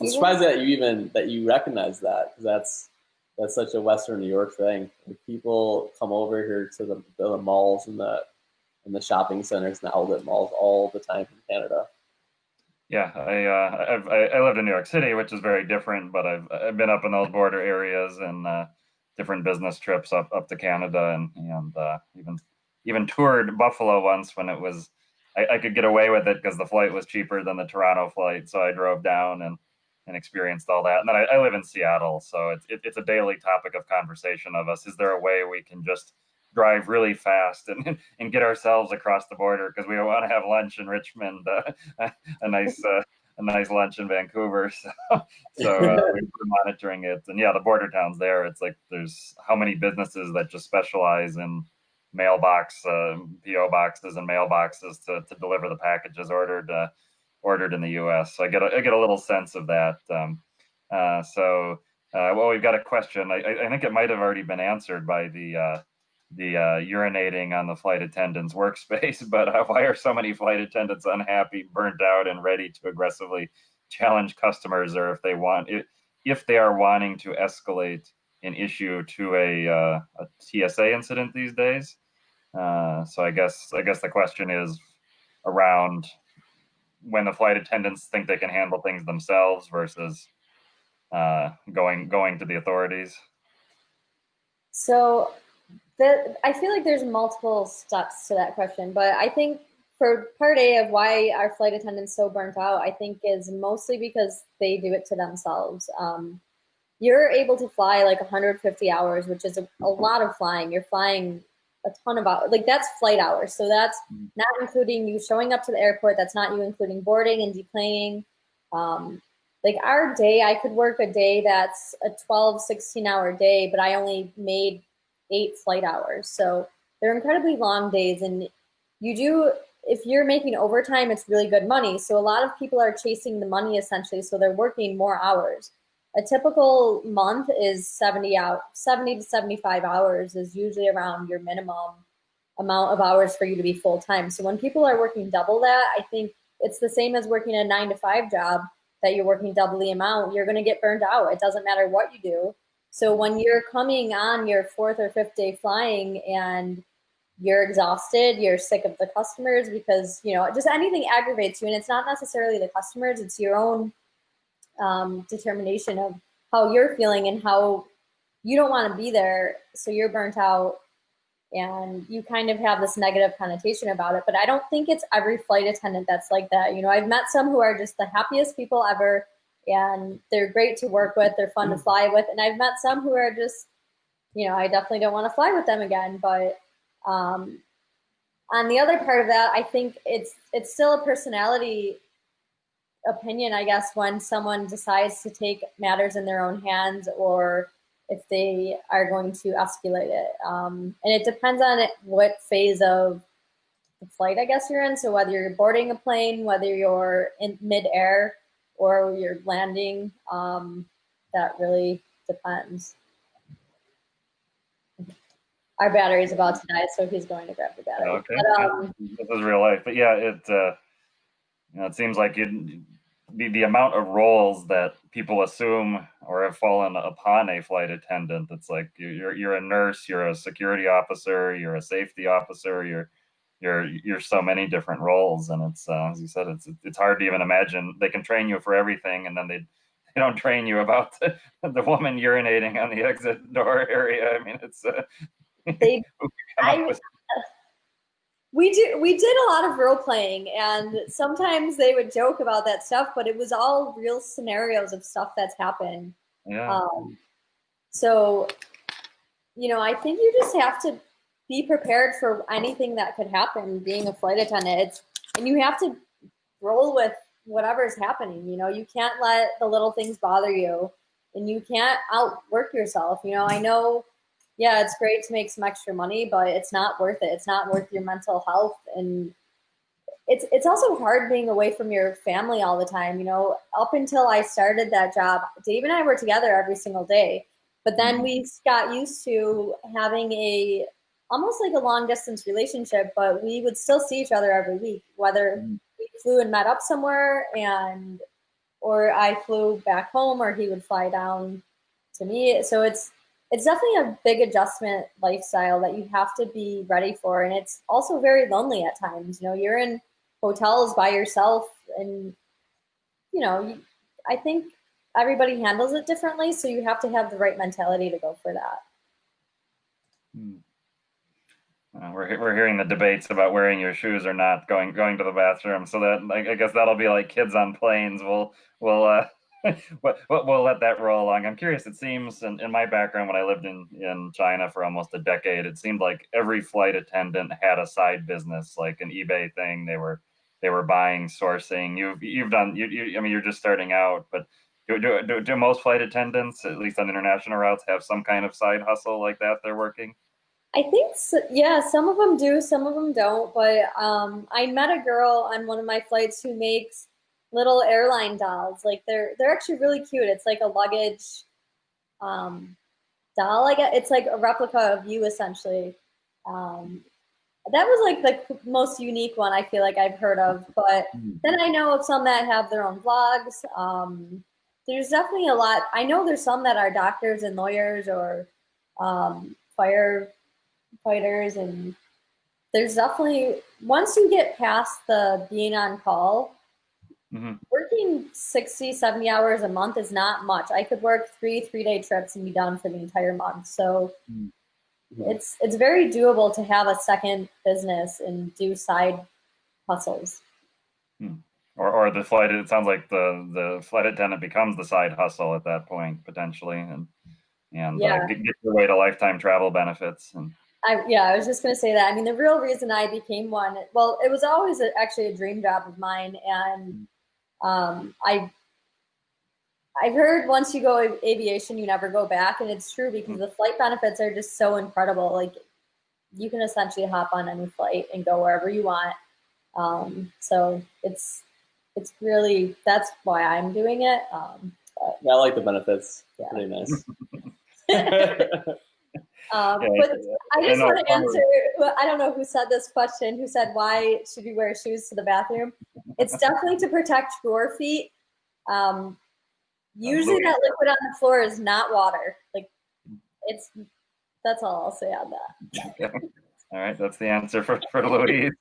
Speaker 3: surprised that you recognize that, because that's such a Western New York thing. Like, people come over here to the malls and the shopping centers and the outlet malls all the time from Canada.
Speaker 1: Yeah, I lived in New York City, which is very different, but I've been up in those border areas and different business trips up to Canada and even toured Buffalo once when it was I could get away with it because the flight was cheaper than the Toronto flight, so I drove down and experienced all that. And then I live in Seattle, so it's a daily topic of conversation of us. Is there a way we can just drive really fast and get ourselves across the border because we want to have lunch in Richmond, a nice lunch in Vancouver. So we're monitoring it, and yeah, the border towns there. It's like there's how many businesses that just specialize in mailbox, PO boxes and mailboxes to deliver the packages ordered in the U.S. So I get a little sense of that. Well, we've got a question. I think it might have already been answered by the urinating on the flight attendant's workspace, but why are so many flight attendants unhappy, burnt out, and ready to aggressively challenge customers, or if they are wanting to escalate an issue to a TSA incident these days? So I guess the question is around when the flight attendants think they can handle things themselves versus going to the authorities?
Speaker 2: So I feel like there's multiple steps to that question, but I think for part A of why our flight attendants so burnt out, I think is mostly because they do it to themselves. You're able to fly like 150 hours, which is a lot of flying. You're flying a ton of hours. Like that's flight hours. So that's not including you showing up to the airport. That's not you including boarding and deplaning. Like our day, I could work a day that's a 12, 16-hour day, but I only made 8 flight hours. So they're incredibly long days. And if you're making overtime, it's really good money. So a lot of people are chasing the money essentially. So they're working more hours. A typical month is 70 to 75 hours is usually around your minimum amount of hours for you to be full time. So when people are working double that, I think it's the same as working a 9 to 5 job that you're working double the amount. You're going to get burned out. It doesn't matter what you do. So when you're coming on your 4th or 5th day flying and you're exhausted, you're sick of the customers because, just anything aggravates you. And it's not necessarily the customers, it's your own determination of how you're feeling and how you don't want to be there. So you're burnt out and you kind of have this negative connotation about it. But I don't think it's every flight attendant that's like that. I've met some who are just the happiest people ever and they're great to work with. They're fun to fly with. And I've met some who are just, I definitely don't want to fly with them again. But on the other part of that, I think it's still a personality opinion, I guess, when someone decides to take matters in their own hands or if they are going to escalate it. And it depends on what phase of the flight, I guess, you're in. So whether you're boarding a plane, whether you're in midair or you're landing, that really depends. Our battery is about to die, so he's going to grab the battery.
Speaker 1: Okay, this is real life, but yeah, it seems like the amount of roles that people assume or have fallen upon a flight attendant. It's like you're a nurse, you're a security officer, you're a safety officer, you're so many different roles, and it's as you said, it's hard to even imagine. They can train you for everything, and then they don't train you about the woman urinating on the exit door area. I mean, it's
Speaker 2: they. We did a lot of role playing, and sometimes they would joke about that stuff, but it was all real scenarios of stuff that's happened.
Speaker 1: Yeah.
Speaker 2: So, I think you just have to be prepared for anything that could happen being a flight attendant. And you have to roll with whatever's happening. You can't let the little things bother you, and you can't outwork yourself. I know, yeah, it's great to make some extra money, but it's not worth it. It's not worth your mental health. And it's also hard being away from your family all the time. Up until I started that job, Dave and I were together every single day. But then we got used to having almost like a long distance relationship, but we would still see each other every week, whether we flew and met up somewhere or I flew back home or he would fly down to me. So it's definitely a big adjustment lifestyle that you have to be ready for. And it's also very lonely at times. You're in hotels by yourself and, I think everybody handles it differently. So you have to have the right mentality to go for that.
Speaker 1: We're hearing the debates about wearing your shoes or not going to the bathroom. So that I guess that'll be like kids on planes. We'll we'll let that roll along. I'm curious. It seems in my background, when I lived in China for almost a decade, it seemed like every flight attendant had a side business, like an eBay thing. They were buying, sourcing. You've done. I mean, you're just starting out, but do most flight attendants, at least on international routes, have some kind of side hustle like that they're working?
Speaker 2: I think so, yeah, some of them do, some of them don't. But I met a girl on one of my flights who makes little airline dolls. Like they're actually really cute. It's like a luggage doll. I guess it's like a replica of you essentially. That was like the most unique one I feel like I've heard of. But then I know of some that have their own vlogs. There's definitely a lot. I know there's some that are doctors and lawyers or firefighters, and there's definitely, once you get past the being on call,
Speaker 1: Hmm.
Speaker 2: Working 60, 70 hours a month is not much. I could work three-day trips and be done for the entire month. So it's very doable to have a second business and do side hustles.
Speaker 1: Or the flight, it sounds like the flight attendant becomes the side hustle at that point, potentially, and
Speaker 2: Yeah.
Speaker 1: get your way to lifetime travel benefits. And
Speaker 2: I was just going to say that. I mean, the real reason I became one, well, it was always actually a dream job of mine. And I I've heard once you go aviation, you never go back, and it's true because the flight benefits are just so incredible. Like you can essentially hop on any flight and go wherever you want. So it's really that's why I'm doing it.
Speaker 3: Yeah, I like the benefits.
Speaker 2: Yeah.
Speaker 3: Pretty nice.
Speaker 1: yeah,
Speaker 2: But I just
Speaker 1: know
Speaker 2: want to answer. I don't know who said this question. Who said why should we wear shoes to the bathroom? It's definitely to protect your feet. Usually, that liquid on the floor is not water. Like it's. That's all I'll say on that.
Speaker 1: Okay. All right, that's the answer for Louise.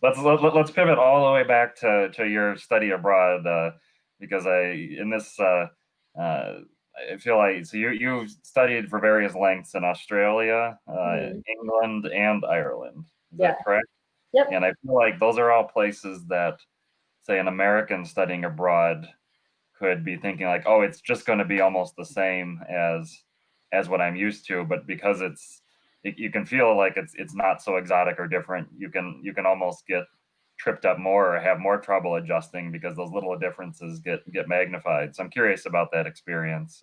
Speaker 1: Let's pivot all the way back to your study abroad, because I feel like so you studied for various lengths in Australia, England, and Ireland. Is
Speaker 2: Yeah.
Speaker 1: that correct?
Speaker 2: Yep.
Speaker 1: And I feel like those are all places that, say, an American studying abroad could be thinking like, oh, it's just going to be almost the same as what I'm used to, but because you can feel like it's not so exotic or different. You can almost get tripped up more or have more trouble adjusting because those little differences get magnified. So I'm curious about that experience,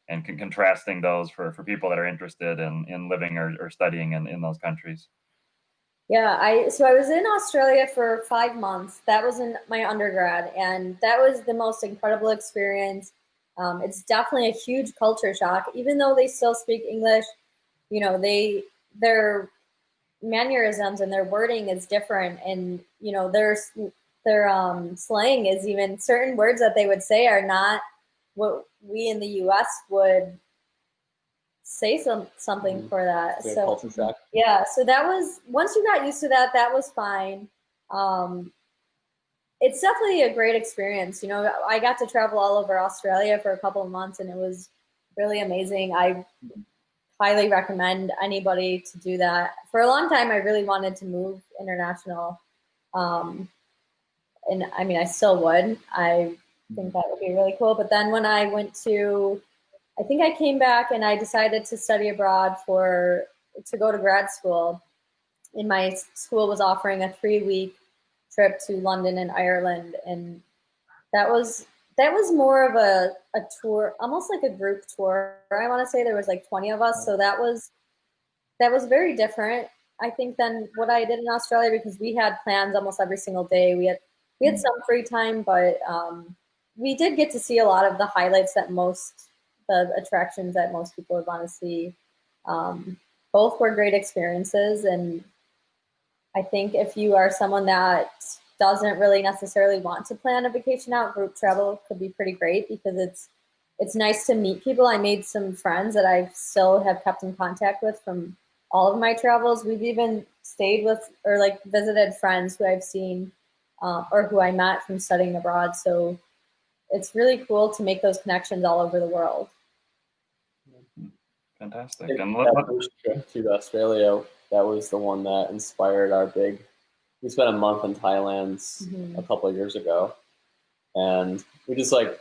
Speaker 1: and contrasting those for people that are interested in living or studying in those countries.
Speaker 2: Yeah, I was in Australia for 5 months. That was in my undergrad, and that was the most incredible experience. It's definitely a huge culture shock, even though they still speak English. You know, their mannerisms and their wording is different, and their slang is even certain words that they would say are not what we in the U.S. would say something for that.
Speaker 3: Yeah,
Speaker 2: So
Speaker 3: culture shock.
Speaker 2: yeah, so that was once you got used to that, that was fine. Um, it's definitely a great experience. You know, I got to travel all over Australia for a couple of months, and it was really amazing. I highly recommend anybody to do that. For a long time, I really wanted to move international, um, and I mean, I still would. I think that would be really cool. But then when I went to I think I came back and I decided to study abroad to go to grad school. And my school was offering a 3-week trip to London and Ireland, and that was that was more of a tour, almost like a group tour. I want to say there was like 20 of us, so that was very different, I think, than what I did in Australia because we had plans almost every single day. We had some free time, but we did get to see a lot of the highlights the attractions that most people would want to see. Um, Both were great experiences, and I think if you are someone that doesn't really necessarily want to plan a vacation out, group travel could be pretty great because it's nice to meet people. I made some friends that I still have kept in contact with from all of my travels. We've even stayed with or like visited friends who I've seen or who I met from studying abroad. So it's really cool to make those connections all over the world.
Speaker 1: Fantastic. And
Speaker 3: That first trip to Australia, that was the one that inspired our big. We spent a month in Thailand a couple of years ago, and we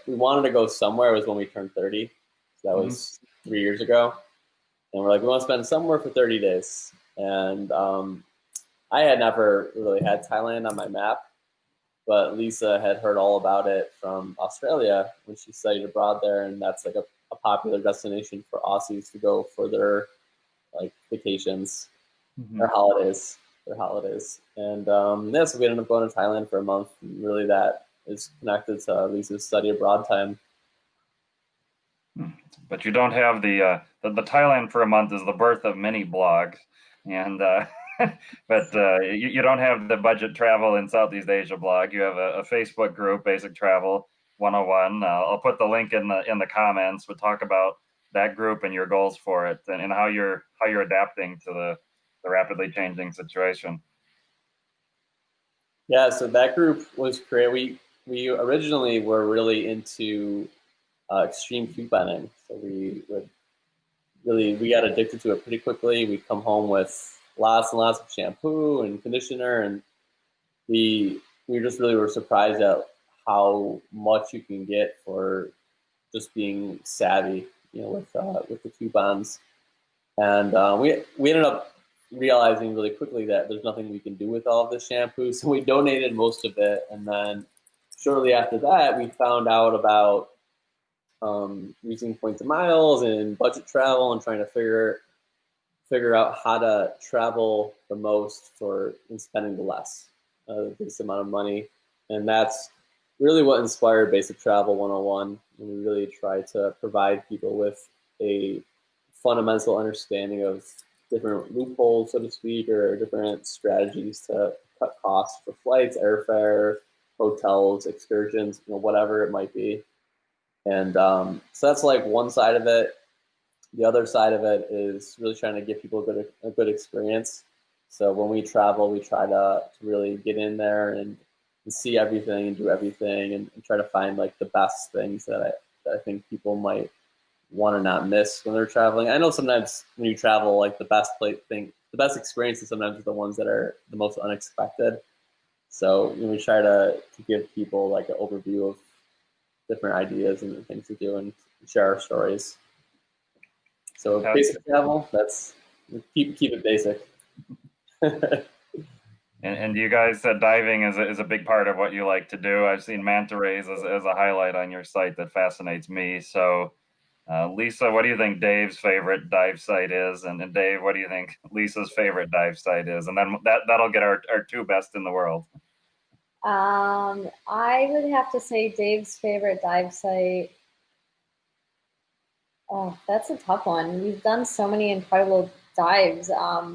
Speaker 3: wanted to go somewhere. It was when we turned 30, so that was 3 years ago, and we're like, we want to spend somewhere for 30 days. And I had never really had Thailand on my map, but Lisa had heard all about it from Australia when she studied abroad there, and that's like a popular destination for Aussies to go for their like vacations, their holidays, And so we ended up going to Thailand for a month. And really, that is connected to Lisa's study abroad time.
Speaker 1: But you don't have the Thailand for a month is the birth of many blogs, and but you don't have the budget travel in Southeast Asia blog. You have a Facebook group, Basic Travel 101. I'll put the link in the comments. We'll talk about that group and your goals for it, and how you're adapting to the rapidly changing situation.
Speaker 3: Yeah, so that group was great. We originally were really into extreme couponing, so we got addicted to it pretty quickly. We'd come home with lots and lots of shampoo and conditioner, and we just really were surprised at how much you can get for just being savvy, with the coupons. And we ended up realizing really quickly that there's nothing we can do with all of this shampoo, so we donated most of it. And then shortly after that, we found out about using points and miles and budget travel and trying to figure out how to travel the most for and spending the less, the least amount of money. And that's really what inspired Basic Travel 101. And we really try to provide people with a fundamental understanding of different loopholes, so to speak, or different strategies to cut costs for flights, airfare, hotels, excursions, whatever it might be. And so that's like one side of it. The other side of it is really trying to give people a good experience. So when we travel, we try to really get in there and see everything and do everything and try to find like the best things that I think people might want to not miss when they're traveling. I know sometimes when you travel, like the best experiences sometimes are the ones that are the most unexpected. So we try to give people like an overview of different ideas and things to do and share our stories. So basic travel, that's keep it basic.
Speaker 1: And you guys said diving is a big part of what you like to do. I've seen manta rays as a highlight on your site that fascinates me. So, Lisa, what do you think Dave's favorite dive site is? And Dave, what do you think Lisa's favorite dive site is? And then that'll get our two best in the world.
Speaker 2: I would have to say Dave's favorite dive site. Oh, that's a tough one. We've done so many incredible dives. I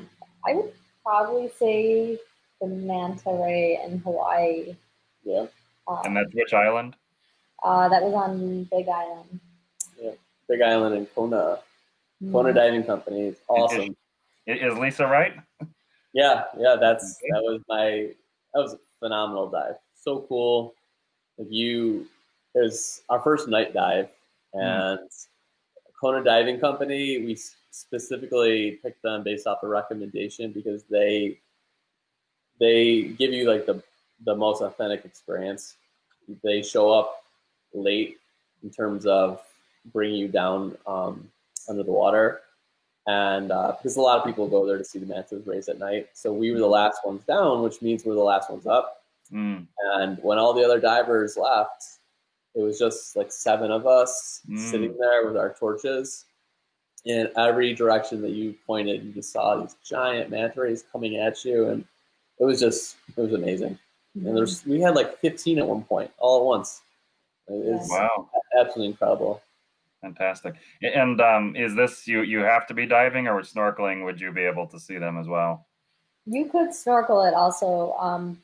Speaker 2: would probably say the manta ray in Hawaii.
Speaker 3: Yeah.
Speaker 1: And that's which island?
Speaker 2: That was on Big Island.
Speaker 3: Yeah. Big Island in Kona. Kona
Speaker 2: Mm.
Speaker 3: Diving Company. It's awesome.
Speaker 1: Is Lisa right?
Speaker 3: Yeah, that was a phenomenal dive. So cool. Like it was our first night dive, and Kona Diving Company, we specifically picked them based off a recommendation because they give you like the most authentic experience. They show up late in terms of bringing you down under the water, and because a lot of people go there to see the mantas race at night. So we were the last ones down, which means we're the last ones up. And when all the other divers left, it was just like 7 of us sitting there with our torches. In every direction that you pointed, you just saw these giant manta rays coming at you, and it was amazing. And we had like 15 at one point, all at once. It was absolutely incredible.
Speaker 1: Fantastic. And is this you have to be diving, or with snorkeling would you be able to see them as well?
Speaker 2: You could snorkel it also.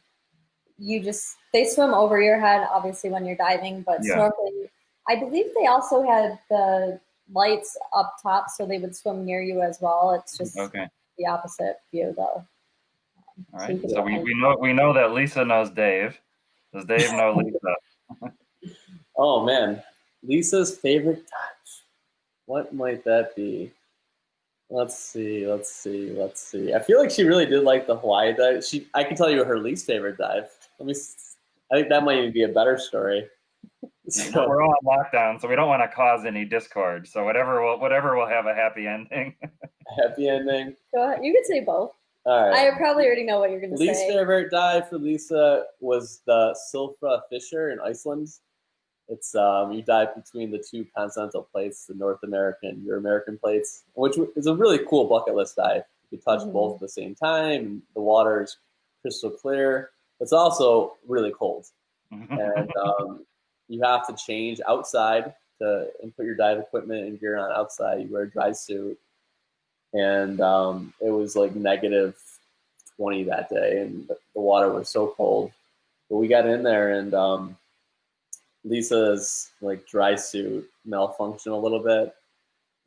Speaker 2: They swim over your head, obviously, when you're diving, but snorkeling, I believe they also had the lights up top, so they would swim near you as well. It's just the opposite view, though.
Speaker 1: All right. So we know that Lisa knows Dave. Does Dave know Lisa?
Speaker 3: Oh man, Lisa's favorite dive. What might that be? Let's see. I feel like she really did like the Hawaii dive. I can tell you her least favorite dive. I think that might even be a better story.
Speaker 1: So, we're all on lockdown, so we don't want to cause any discord. So whatever will have a happy ending.
Speaker 3: Happy ending.
Speaker 2: Go ahead. You could say both.
Speaker 3: All right.
Speaker 2: I probably already know what you're going to say.
Speaker 3: Least favorite dive for Lisa was the Silfra Fisher in Iceland. It's you dive between the 2 continental plates, the North American and Euro-American plates, which is a really cool bucket list dive. You can touch both at the same time. The water is crystal clear. It's also really cold, and you have to change outside and put your dive equipment and gear on outside. You wear a dry suit, and it was like -20 that day, and the water was so cold. But we got in there, and Lisa's like dry suit malfunctioned a little bit,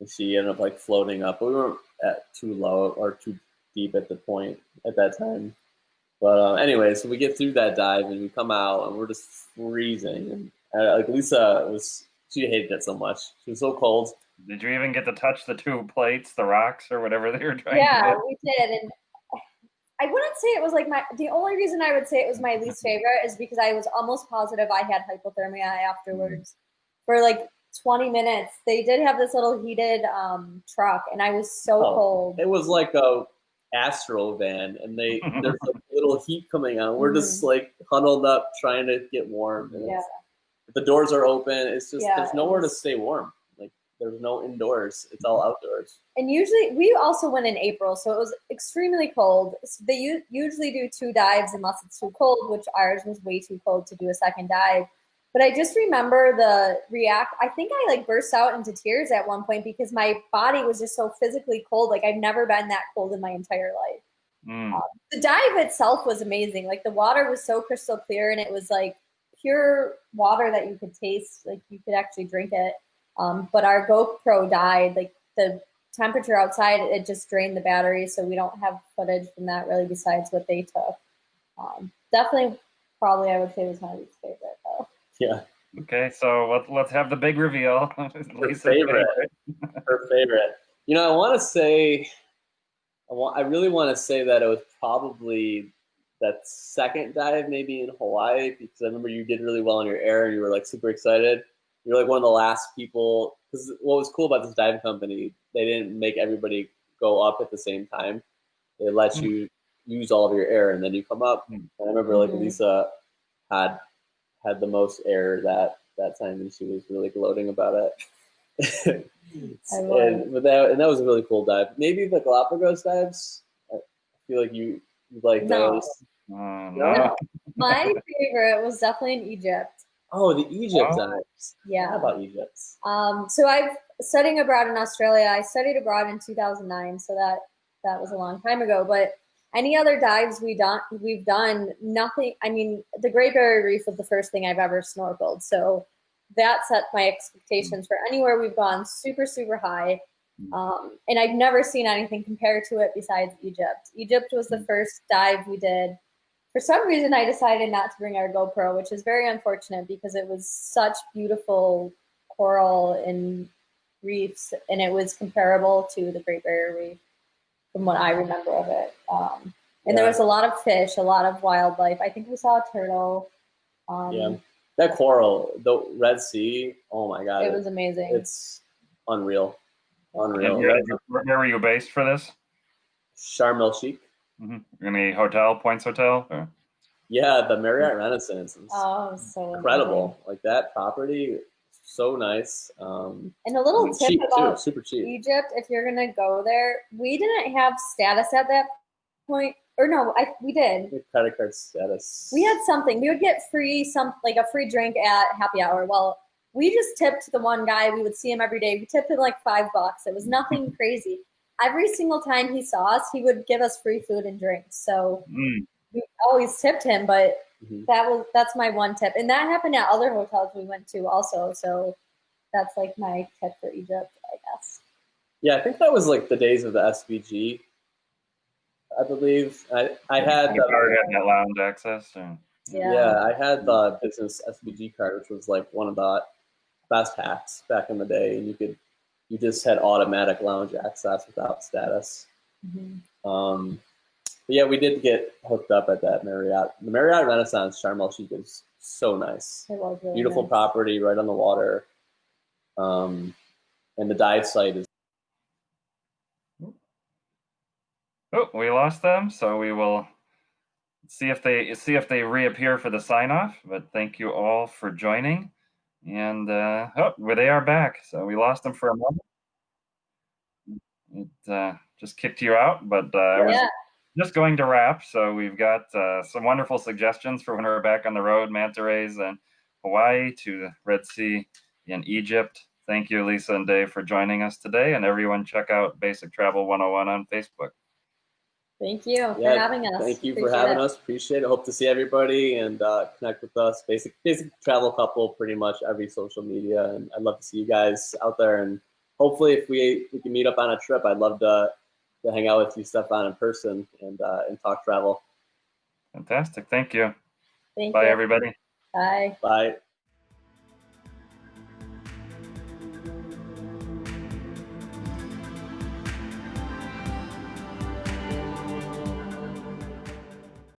Speaker 3: and she ended up like floating up. But we weren't at too low or too deep at the point at that time. But anyway, so we get through that dive and we come out and we're just freezing. And like Lisa she hated it so much. She was so cold.
Speaker 1: Did you even get to touch the two plates, the rocks, or whatever they were trying to
Speaker 2: Yeah,
Speaker 1: do?
Speaker 2: we did. And I wouldn't say it was like the only reason I would say it was my least favorite is because I was almost positive I had hypothermia afterwards. For like 20 minutes, they did have this little heated truck, and I was so cold.
Speaker 3: It was like a Astro van, and there's like little heat coming on. We're just like huddled up trying to get warm. And
Speaker 2: Yeah.
Speaker 3: the doors are open. It's just
Speaker 2: Yeah,
Speaker 3: there's nowhere to stay warm. Like there's no indoors. It's all outdoors.
Speaker 2: And usually, we also went in April, so it was extremely cold. So they usually do 2 dives unless it's too cold, which ours was way too cold to do a second dive. But I just remember I think I like burst out into tears at one point because my body was just so physically cold. Like I've never been that cold in my entire life. The dive itself was amazing. Like the water was so crystal clear and it was like pure water that you could taste. Like you could actually drink it. But our GoPro died. Like the temperature outside, it just drained the battery. So we don't have footage from that really besides what they took. Definitely, probably I would say was my least favorite though.
Speaker 3: Yeah.
Speaker 1: Okay, so let's have the big reveal.
Speaker 3: Her favorite. Her favorite. You know, I want to say, I really want to say that it was probably that second dive, maybe in Hawaii, because I remember you did really well in your air and you were like super excited. You're like one of the last people. Because what was cool about this dive company, they didn't make everybody go up at the same time. They let you use all of your air and then you come up. And I remember like Lisa had the most air that time, and she was really gloating about it. But that was a really cool dive. Maybe the Galapagos dives. I feel like you like those.
Speaker 1: No.
Speaker 2: My favorite was definitely in Egypt.
Speaker 3: Oh, the Egypt dives.
Speaker 2: Yeah.
Speaker 3: How about Egypt?
Speaker 2: So I've studying abroad in Australia. I studied abroad in 2009, so that was a long time ago. But any other dives we've done nothing. I mean, the Great Barrier Reef was the first thing I've ever snorkeled, so that set my expectations for anywhere we've gone super, super high. And I've never seen anything compared to it besides Egypt. Egypt was the first dive we did. For some reason, I decided not to bring our GoPro, which is very unfortunate because it was such beautiful coral and reefs, and it was comparable to the Great Barrier Reef from what I remember of it. And there was a lot of fish, a lot of wildlife. I think we saw a turtle.
Speaker 3: That coral, the Red Sea, oh my God.
Speaker 2: It was amazing.
Speaker 3: It's unreal. Unreal.
Speaker 1: Where were you based for this?
Speaker 3: Sharm el Sheikh.
Speaker 1: Any hotel, Points Hotel? Or?
Speaker 3: Yeah, the Marriott Renaissance.
Speaker 2: So
Speaker 3: incredible.
Speaker 2: amazing.
Speaker 3: Like that property, so nice.
Speaker 2: And a little tip about
Speaker 3: super cheap.
Speaker 2: Egypt, if you're gonna go there, we didn't have status at that point. Or no, we did.
Speaker 3: Credit card status.
Speaker 2: We had something. We would get a free drink at happy hour. Well, we just tipped the one guy. We would see him every day. We tipped him like $5. It was nothing crazy. Every single time he saw us, he would give us free food and drinks. So we always tipped him, but that's my one tip. And that happened at other hotels we went to also. So that's like my tip for Egypt, I guess.
Speaker 3: Yeah, I think that was like the days of the SVG. I believe I had
Speaker 1: that lounge access.
Speaker 3: Yeah, I had the business SVG card, which was like one of the best hacks back in the day, and you just had automatic lounge access without status. But yeah, we did get hooked up at that Marriott. The Marriott Renaissance Sharm el Sheikh is so nice.
Speaker 2: It was really
Speaker 3: beautiful
Speaker 2: nice.
Speaker 3: Property right on the water, and the dive site is.
Speaker 1: Oh, we lost them, so we will see if they reappear for the sign off. But thank you all for joining, and well, they are back. So we lost them for a moment. It just kicked you out, but I was just going to wrap. So we've got some wonderful suggestions for when we're back on the road: manta rays in Hawaii to the Red Sea in Egypt. Thank you, Lisa and Dave, for joining us today, and everyone check out Basic Travel 101 on Facebook.
Speaker 2: Thank you for having us.
Speaker 3: Thank you for having us. Appreciate it. Hope to see everybody and connect with us. Basic Travel Couple, pretty much every social media. And I'd love to see you guys out there. And hopefully, if we can meet up on a trip, I'd love to hang out with you, Stefan, in person and talk travel.
Speaker 1: Fantastic. Thank you.
Speaker 2: Thank
Speaker 1: Bye,
Speaker 2: you.
Speaker 1: everybody.
Speaker 2: Bye.
Speaker 3: Bye.